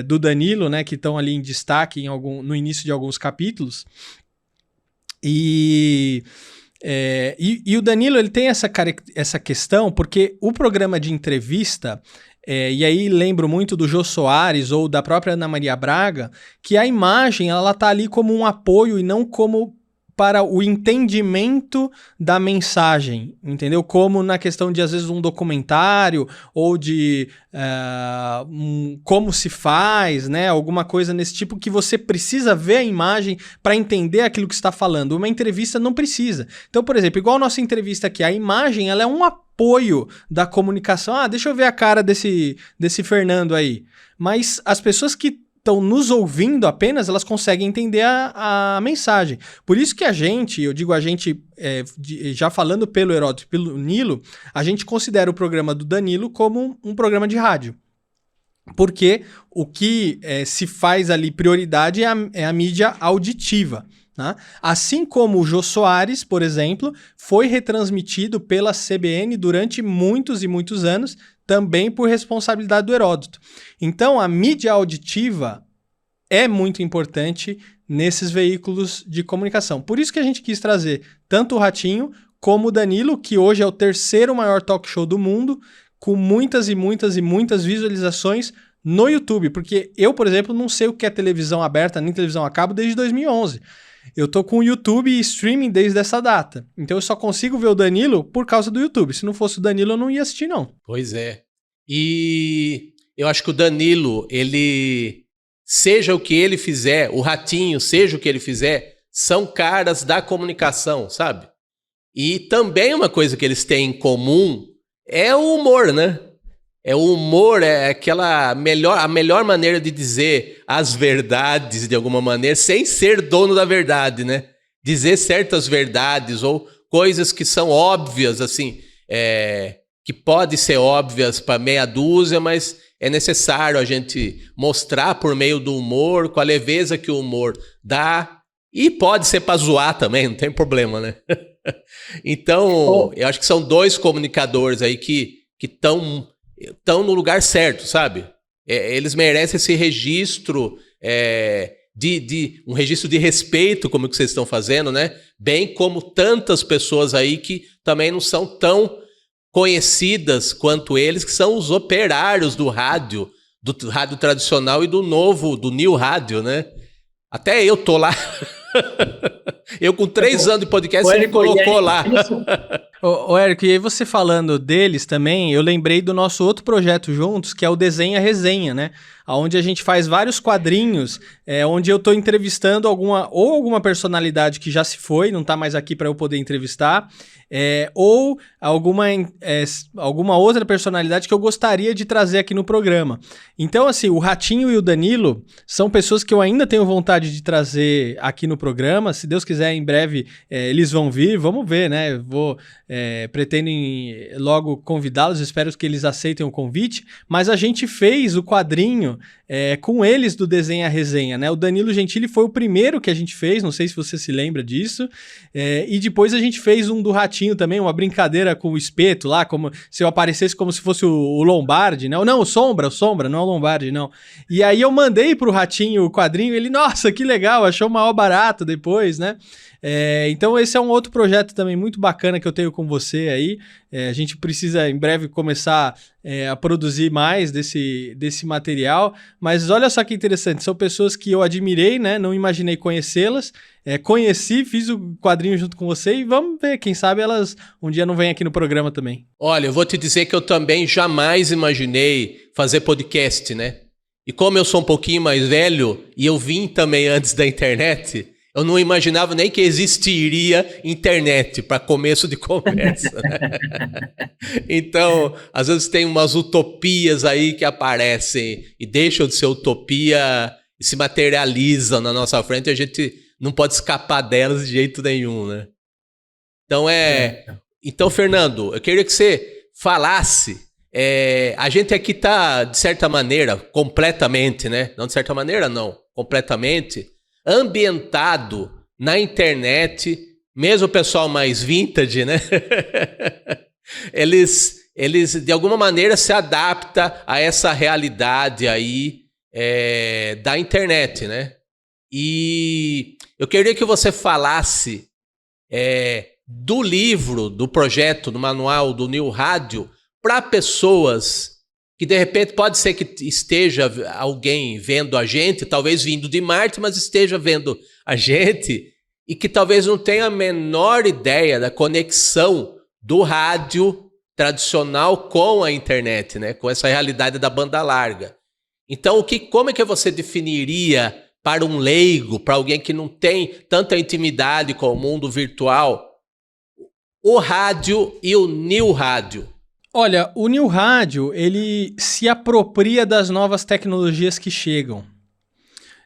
do Danilo, né? Que estão ali em destaque no início de alguns capítulos. E o Danilo, ele tem essa questão, porque o programa de entrevista... e aí lembro muito do Jô Soares ou da própria Ana Maria Braga, que a imagem ela tá ali como um apoio e não como para o entendimento da mensagem, entendeu? Como na questão de, às vezes, um documentário ou de como se faz, né? Alguma coisa nesse tipo que você precisa ver a imagem para entender aquilo que está falando. Uma entrevista não precisa. Então, por exemplo, igual a nossa entrevista aqui, a imagem ela é um apoio da comunicação. Deixa eu ver a cara desse Fernando aí. Mas as pessoas que estão nos ouvindo apenas, elas conseguem entender a mensagem. Por isso que eu digo a gente, já falando pelo Heródoto e pelo Nilo, a gente considera o programa do Danilo como um programa de rádio. Porque o que se faz ali prioridade é a mídia auditiva. Né? Assim como o Jô Soares, por exemplo, foi retransmitido pela CBN durante muitos e muitos anos, também por responsabilidade do Heródoto. Então, a mídia auditiva é muito importante nesses veículos de comunicação. Por isso que a gente quis trazer tanto o Ratinho como o Danilo, que hoje é o terceiro maior talk show do mundo, com muitas e muitas e muitas visualizações no YouTube. Porque eu, por exemplo, não sei o que é televisão aberta nem televisão a cabo desde 2011. Eu tô com o YouTube e streaming desde essa data. Então eu só consigo ver o Danilo por causa do YouTube. Se não fosse o Danilo, eu não ia assistir, não. Pois é. E eu acho que o Danilo, ele, seja o que ele fizer, o Ratinho, seja o que ele fizer, são caras da comunicação, sabe? E também uma coisa que eles têm em comum é o humor, né? O humor é a melhor maneira de dizer as verdades, de alguma maneira, sem ser dono da verdade, né? Dizer certas verdades ou coisas que são óbvias, assim, que podem ser óbvias para meia dúzia, mas é necessário a gente mostrar por meio do humor, com a leveza que o humor dá, e pode ser para zoar também, não tem problema, né? Então, eu acho que são dois comunicadores aí que estão no lugar certo, sabe? Eles merecem esse registro, um registro de respeito, como que vocês estão fazendo, né? Bem como tantas pessoas aí que também não são tão conhecidas quanto eles, que são os operários do rádio tradicional e do New Rádio, né? Até eu tô lá. Eu com 3 anos de podcast, você me colocou lá. Ô, Érico, e aí você falando deles também, eu lembrei do nosso outro projeto juntos, que é o Desenha Resenha, né? Onde a gente faz vários quadrinhos, onde eu tô entrevistando alguma personalidade que já se foi, não tá mais aqui para eu poder entrevistar, ou alguma outra personalidade que eu gostaria de trazer aqui no programa. Então, assim, o Ratinho e o Danilo são pessoas que eu ainda tenho vontade de trazer aqui no programa. Se Deus quiser, em breve eles vão vir, vamos ver, né? Pretendo logo convidá-los, espero que eles aceitem o convite, mas a gente fez o quadrinho com eles do Desenha Resenha, né? O Danilo Gentili foi o primeiro que a gente fez, não sei se você se lembra disso, e depois a gente fez um do Ratinho também, uma brincadeira com o espeto lá, como se eu aparecesse como se fosse o Lombardi, né? Não, o Sombra, não é o Lombardi, não. E aí eu mandei pro Ratinho o quadrinho, ele, nossa, que legal, achou maior barato depois, né? Então esse é um outro projeto também muito bacana que eu tenho com você aí. A gente precisa em breve começar a produzir mais desse material, mas olha só que interessante, são pessoas que eu admirei, né? Não imaginei conhecê-las, conheci, fiz o quadrinho junto com você e vamos ver, quem sabe elas um dia não vêm aqui no programa também. Olha, eu vou te dizer que eu também jamais imaginei fazer podcast, né? E como eu sou um pouquinho mais velho e eu vim também antes da internet, eu não imaginava nem que existiria internet para começo de conversa. Né? Então, às vezes tem umas utopias aí que aparecem e deixam de ser utopia e se materializam na nossa frente e a gente não pode escapar delas de jeito nenhum, né? Então, Então, Fernando, eu queria que você falasse A gente aqui está, de certa maneira, completamente, né? Não de certa maneira, não. Completamente ambientado na internet, mesmo o pessoal mais vintage, né? eles, de alguma maneira, se adaptam a essa realidade aí da internet, né? E eu queria que você falasse do livro, do projeto, do manual do New Rádio, para pessoas que, de repente, pode ser que esteja alguém vendo a gente, talvez vindo de Marte, mas esteja vendo a gente e que talvez não tenha a menor ideia da conexão do rádio tradicional com a internet, né? Com essa realidade da banda larga. Então, como é que você definiria para um leigo, para alguém que não tem tanta intimidade com o mundo virtual, o rádio e o New Rádio? Olha, o New Rádio, ele se apropria das novas tecnologias que chegam.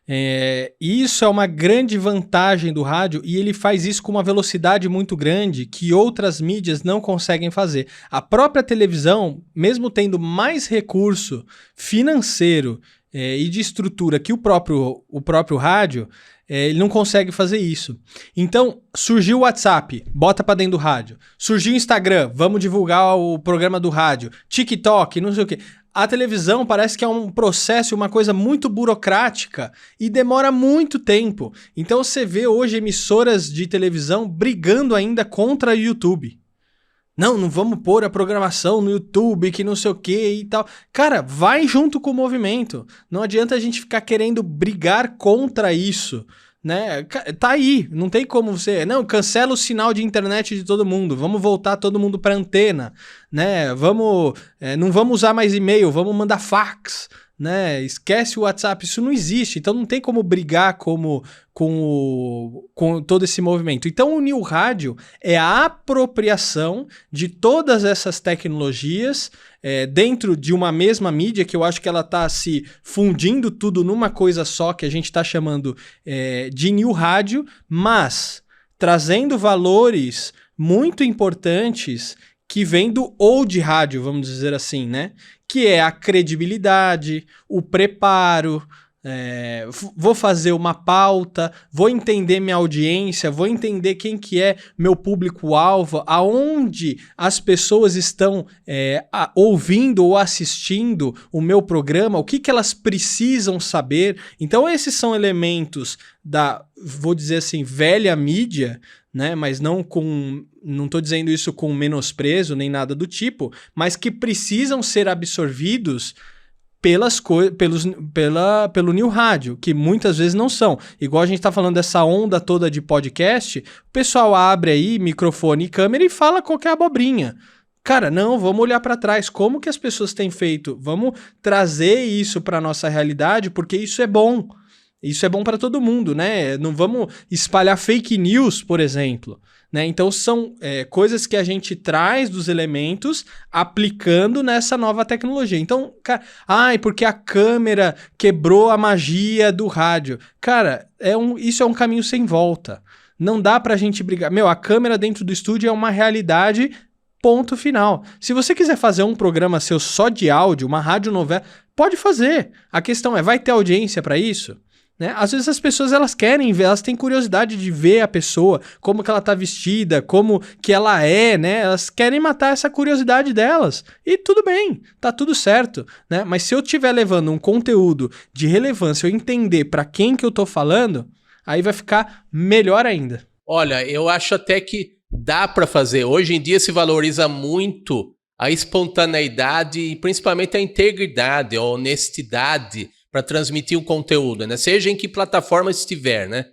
E isso é uma grande vantagem do rádio e ele faz isso com uma velocidade muito grande que outras mídias não conseguem fazer. A própria televisão, mesmo tendo mais recurso financeiro e de estrutura que o próprio rádio, ele não consegue fazer isso. Então, surgiu o WhatsApp, bota pra dentro do rádio. Surgiu o Instagram, vamos divulgar o programa do rádio. TikTok, não sei o quê. A televisão parece que é um processo, uma coisa muito burocrática e demora muito tempo. Então você vê hoje emissoras de televisão brigando ainda contra o YouTube. Não vamos pôr a programação no YouTube, que não sei o que e tal. Cara, vai junto com o movimento. Não adianta a gente ficar querendo brigar contra isso, né? Tá aí, não tem como você... Não, cancela o sinal de internet de todo mundo, vamos voltar todo mundo pra antena, né? Não vamos usar mais e-mail, vamos mandar fax, né? Esquece o WhatsApp, isso não existe, então não tem como brigar com todo esse movimento. Então o New Rádio é a apropriação de todas essas tecnologias dentro de uma mesma mídia, que eu acho que ela está se fundindo tudo numa coisa só, que a gente está chamando de New Rádio, mas trazendo valores muito importantes que vem do old rádio, vamos dizer assim, né? Que é a credibilidade, o preparo, vou fazer uma pauta, vou entender minha audiência, vou entender quem que é meu público-alvo, aonde as pessoas estão ouvindo ou assistindo o meu programa, o que elas precisam saber. Então esses são elementos da, vou dizer assim, velha mídia, né? Mas não estou dizendo isso com menosprezo nem nada do tipo, mas que precisam ser absorvidos pelo New Rádio, que muitas vezes não são. Igual a gente está falando dessa onda toda de podcast, o pessoal abre aí microfone e câmera e fala qualquer abobrinha. Cara, não, vamos olhar para trás. Como que as pessoas têm feito? Vamos trazer isso para nossa realidade, porque isso é bom. Isso é bom para todo mundo, né? Não vamos espalhar fake news, por exemplo. Né? Então são coisas que a gente traz dos elementos aplicando nessa nova tecnologia. Então, cara, porque a câmera quebrou a magia do rádio. Cara, isso é um caminho sem volta. Não dá pra gente brigar. A câmera dentro do estúdio é uma realidade, ponto final. Se você quiser fazer um programa seu só de áudio, uma radionovela, pode fazer. A questão vai ter audiência para isso? Né? Às vezes as pessoas elas querem ver, elas têm curiosidade de ver a pessoa, como que ela tá vestida, como que ela é, né? Elas querem matar essa curiosidade delas. E tudo bem, tá tudo certo, né? Mas se eu estiver levando um conteúdo de relevância, eu entender para quem que eu tô falando, aí vai ficar melhor ainda. Olha, eu acho até que dá para fazer. Hoje em dia se valoriza muito a espontaneidade e principalmente a integridade, a honestidade para transmitir o conteúdo, né? Seja em que plataforma estiver, né?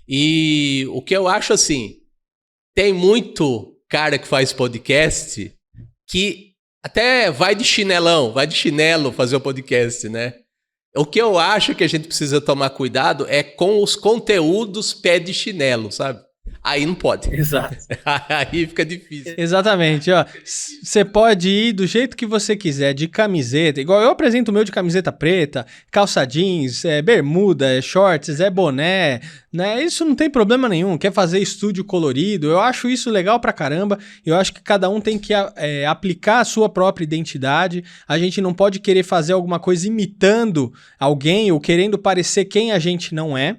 E o que eu acho assim, tem muito cara que faz podcast que até vai de chinelo fazer o podcast, né? O que eu acho que a gente precisa tomar cuidado é com os conteúdos pé de chinelo, sabe? aí não pode. Exato. Aí fica difícil. Exatamente, ó. Você pode ir do jeito que você quiser, de camiseta, igual eu apresento o meu de camiseta preta, calça jeans, bermuda, shorts, boné, né? Isso não tem problema nenhum. Quer fazer estúdio colorido, eu acho isso legal pra caramba. Eu acho que cada um tem que aplicar a sua própria identidade. A gente não pode querer fazer alguma coisa imitando alguém ou querendo parecer quem a gente não é.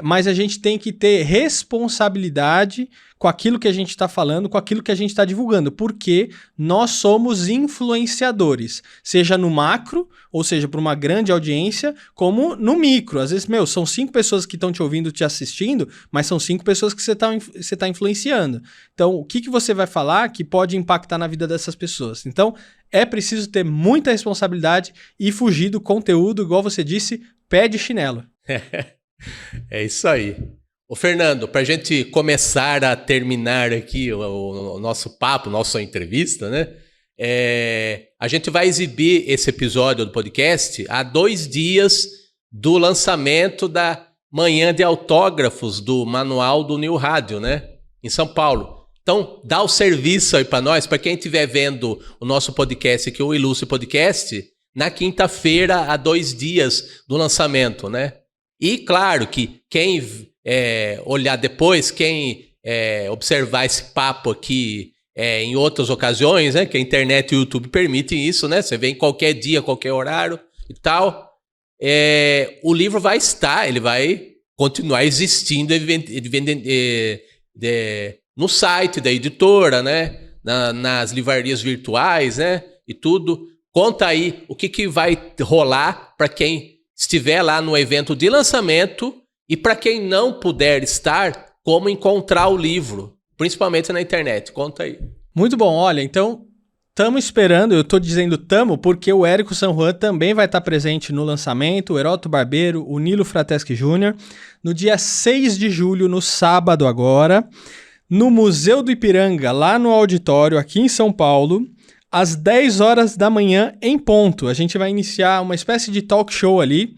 Mas a gente tem que ter responsabilidade com aquilo que a gente está falando, com aquilo que a gente está divulgando, porque nós somos influenciadores, seja no macro, ou seja, para uma grande audiência, como no micro. Às vezes, são 5 pessoas que estão te ouvindo, te assistindo, mas são 5 pessoas que você tá influenciando. Então, o que você vai falar que pode impactar na vida dessas pessoas? Então, é preciso ter muita responsabilidade e fugir do conteúdo, igual você disse, pé de chinelo. É isso aí. Ô Fernando, para a gente começar a terminar aqui o nosso papo, nossa entrevista, né? A gente vai exibir esse episódio do podcast há 2 dias do lançamento da Manhã de Autógrafos do Manual do New Rádio, né? Em São Paulo. Então, dá o serviço aí para nós, para quem estiver vendo o nosso podcast aqui, o Ilustre Podcast, na quinta-feira, há 2 dias do lançamento, né? E claro que quem olhar depois, quem observar esse papo aqui em outras ocasiões, né? Que a internet e o YouTube permitem isso, né? Você vê em qualquer dia, qualquer horário e tal. O livro vai estar, ele vai continuar existindo no site da editora, né? Nas livrarias virtuais, né? E tudo. Conta aí o que vai rolar para quem estiver lá no evento de lançamento e para quem não puder estar, como encontrar o livro, principalmente na internet. Conta aí. Muito bom, olha, então estamos esperando, eu estou dizendo tamo porque o Érico San Juan também vai estar presente no lançamento, o Heródoto Barbeiro, o Nilo Frateschi Jr., no dia 6 de julho, no sábado agora, no Museu do Ipiranga, lá no auditório, aqui em São Paulo, às 10 horas da manhã em ponto. A gente vai iniciar uma espécie de talk show ali,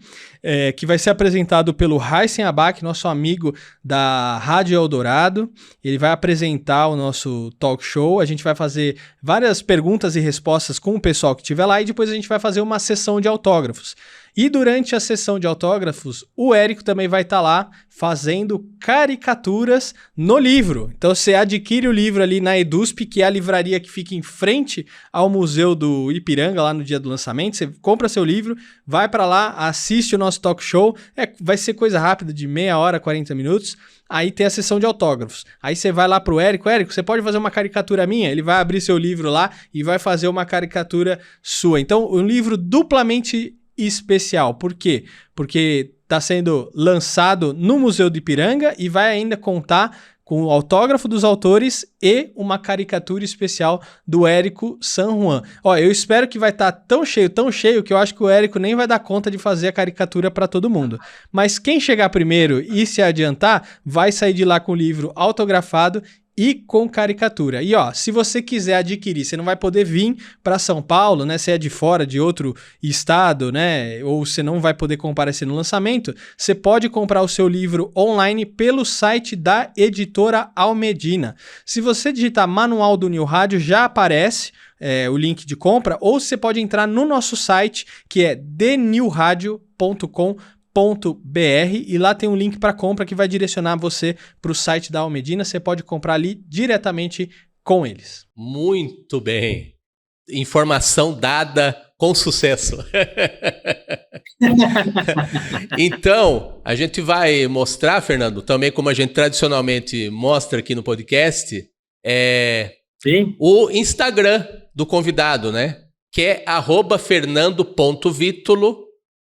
que vai ser apresentado pelo Raíssen Abac, nosso amigo da Rádio Eldorado. Ele vai apresentar o nosso talk show. A gente vai fazer várias perguntas e respostas com o pessoal que estiver lá e depois a gente vai fazer uma sessão de autógrafos. E durante a sessão de autógrafos, o Érico também vai estar lá fazendo caricaturas no livro. Então você adquire o livro ali na Edusp, que é a livraria que fica em frente ao Museu do Ipiranga, lá no dia do lançamento. Você compra seu livro, vai para lá, assiste o nosso talk show. Vai ser coisa rápida, de meia hora, 40 minutos. Aí tem a sessão de autógrafos. Aí você vai lá pro Érico, você pode fazer uma caricatura minha? Ele vai abrir seu livro lá e vai fazer uma caricatura sua. Então, um livro duplamente especial. Por quê? Porque está sendo lançado no Museu do Ipiranga e vai ainda contar com o autógrafo dos autores e uma caricatura especial do Érico San Juan. Eu espero que vai estar tão cheio, que eu acho que o Érico nem vai dar conta de fazer a caricatura para todo mundo. Mas quem chegar primeiro e se adiantar, vai sair de lá com o livro autografado e com caricatura. E se você quiser adquirir, você não vai poder vir para São Paulo, né? Se é de fora, de outro estado, né? Ou você não vai poder comparecer no lançamento, você pode comprar o seu livro online pelo site da editora Almedina. Se você digitar Manual do New Rádio, já aparece o link de compra, ou você pode entrar no nosso site, que é thenewradio.com.br, e lá tem um link para compra que vai direcionar você para o site da Almedina. Você pode comprar ali diretamente com eles. Muito bem. Informação dada com sucesso. Então, a gente vai mostrar, Fernando, também como a gente tradicionalmente mostra aqui no podcast, Sim. O Instagram do convidado, né? Que é @fernando.vitulo,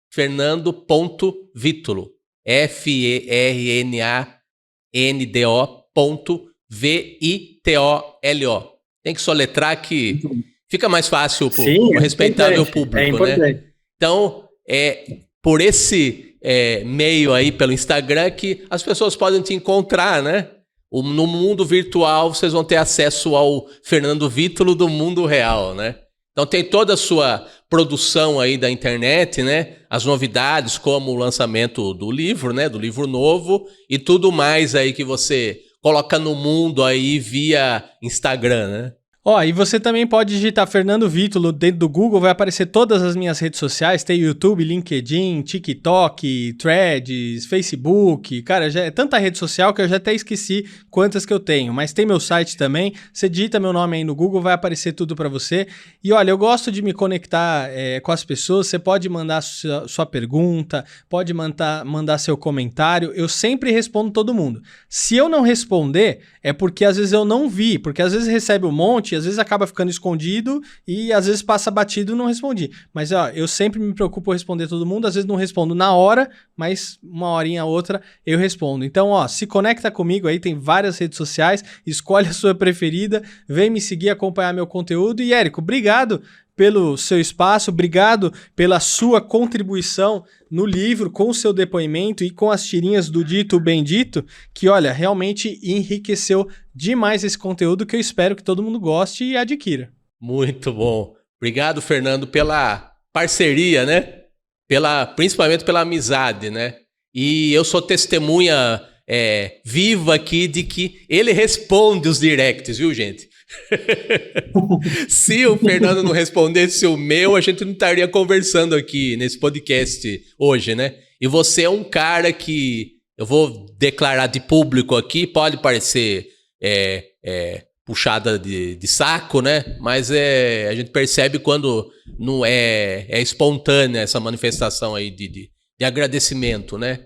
Fernando.Vitulo, FERNANDO.VITOLO. Tem que soletrar que fica mais fácil para respeitar meu público, né? Então, por esse meio aí, pelo Instagram, que as pessoas podem te encontrar, né? No mundo virtual, vocês vão ter acesso ao Fernando Vitulo do mundo real, né? Então tem toda a sua produção aí da internet, né? As novidades, como o lançamento do livro, né? Do livro novo e tudo mais aí que você coloca no mundo aí via Instagram, né? Ó, e você também pode digitar Fernando Vítulo dentro do Google, vai aparecer todas as minhas redes sociais, tem YouTube, LinkedIn, TikTok, Threads, Facebook, cara, já é tanta rede social que eu já até esqueci quantas que eu tenho, mas tem meu site também, você digita meu nome aí no Google, vai aparecer tudo pra você, e olha, eu gosto de me conectar com as pessoas, você pode mandar sua pergunta, pode mandar seu comentário, eu sempre respondo todo mundo. Se eu não responder, é porque às vezes eu não vi, porque às vezes recebe um monte, às vezes acaba ficando escondido e às vezes passa batido e não respondi. Mas ó, eu sempre me preocupo em responder todo mundo, às vezes não respondo na hora, mas uma horinha outra eu respondo. Então, ó, se conecta comigo aí, tem várias redes sociais, escolhe a sua preferida, vem me seguir, acompanhar meu conteúdo. E Érico, obrigado pelo seu espaço, obrigado pela sua contribuição no livro, com o seu depoimento e com as tirinhas do Dito Bendito, que, olha, realmente enriqueceu demais esse conteúdo que eu espero que todo mundo goste e adquira. Muito bom. Obrigado, Fernando, pela parceria, né? Principalmente pela amizade, né? E eu sou testemunha viva aqui de que ele responde os directs, viu, gente? Se o Fernando não respondesse o meu, a gente não estaria conversando aqui nesse podcast hoje, né? E você é um cara que eu vou declarar de público aqui, pode parecer puxada de saco, né? Mas a gente percebe quando não é espontânea essa manifestação aí de agradecimento, né?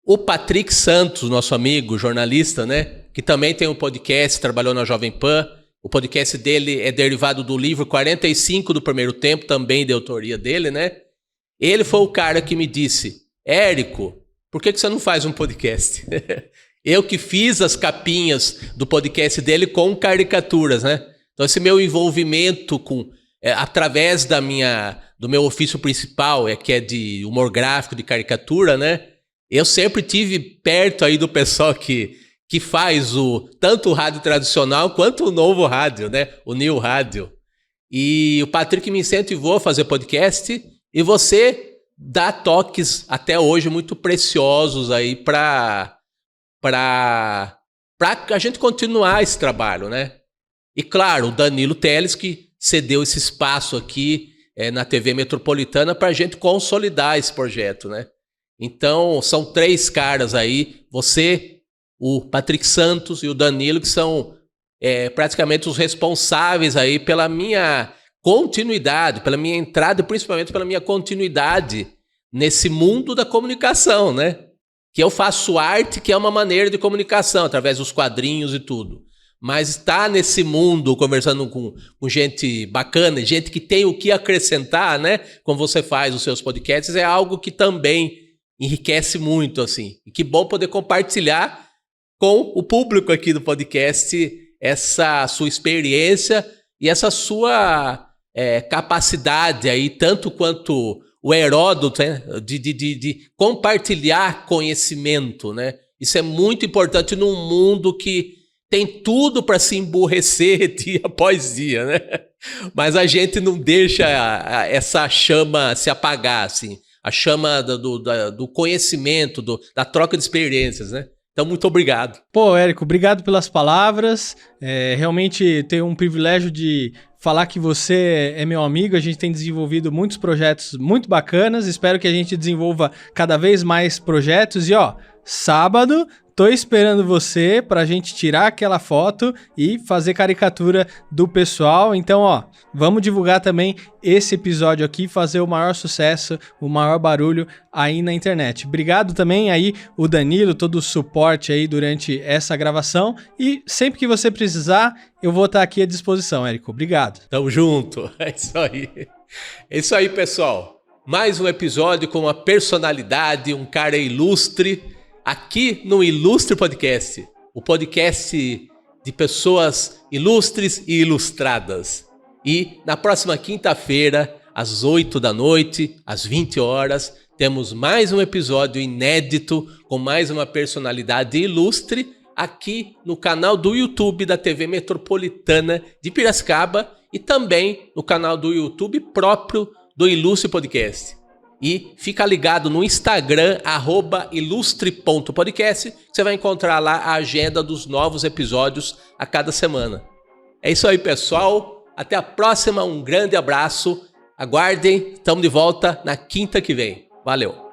O Patrick Santos, nosso amigo jornalista, né? Que também tem um podcast, trabalhou na Jovem Pan. O podcast dele é derivado do livro 45 do Primeiro Tempo, também de autoria dele, né? Ele foi o cara que me disse, Érico, por que você não faz um podcast? Eu que fiz as capinhas do podcast dele com caricaturas, né? Então esse meu envolvimento através do meu ofício principal, que é de humor gráfico, de caricatura, né? Eu sempre tive perto aí do pessoal que faz tanto o rádio tradicional quanto o novo rádio, né? O New Rádio. E o Patrick me incentivou a fazer podcast e você dá toques até hoje muito preciosos aí para a gente continuar esse trabalho, né? E claro, o Danilo Teles que cedeu esse espaço aqui na TV Metropolitana para a gente consolidar esse projeto, né? Então, são 3 caras aí, você, o Patrick Santos e o Danilo, que são praticamente os responsáveis aí pela minha continuidade, pela minha entrada e principalmente pela minha continuidade nesse mundo da comunicação, né? Que eu faço arte, que é uma maneira de comunicação, através dos quadrinhos e tudo. Mas estar nesse mundo, conversando com gente bacana, gente que tem o que acrescentar, né? Como você faz os seus podcasts, é algo que também enriquece muito, assim. E que bom poder compartilhar com o público aqui do podcast essa sua experiência e essa sua capacidade aí, tanto quanto o Heródoto, né? de compartilhar conhecimento, né? Isso é muito importante num mundo que tem tudo para se emburrecer dia após dia, né? Mas a gente não deixa essa chama se apagar, assim. A chama do conhecimento, da troca de experiências, né? Então, muito obrigado. Pô, Érico, obrigado pelas palavras. Realmente tenho um privilégio de falar que você é meu amigo. A gente tem desenvolvido muitos projetos muito bacanas. Espero que a gente desenvolva cada vez mais projetos. E, ó, sábado, tô esperando você pra gente tirar aquela foto e fazer caricatura do pessoal. Então, ó, vamos divulgar também esse episódio aqui, fazer o maior sucesso, o maior barulho aí na internet. Obrigado também aí o Danilo, todo o suporte aí durante essa gravação. E sempre que você precisar, eu vou estar aqui à disposição, Érico. Obrigado. Tamo junto. É isso aí. É isso aí, pessoal. Mais um episódio com uma personalidade, um cara ilustre, aqui no Ilustre Podcast, o podcast de pessoas ilustres e ilustradas. E na próxima quinta-feira, às 8 da noite, às 20 horas, temos mais um episódio inédito com mais uma personalidade ilustre aqui no canal do YouTube da TV Metropolitana de Piracicaba e também no canal do YouTube próprio do Ilustre Podcast. E fica ligado no Instagram, @ilustre.podcast, que você vai encontrar lá a agenda dos novos episódios a cada semana. É isso aí, pessoal. Até a próxima, um grande abraço. Aguardem, estamos de volta na quinta que vem. Valeu!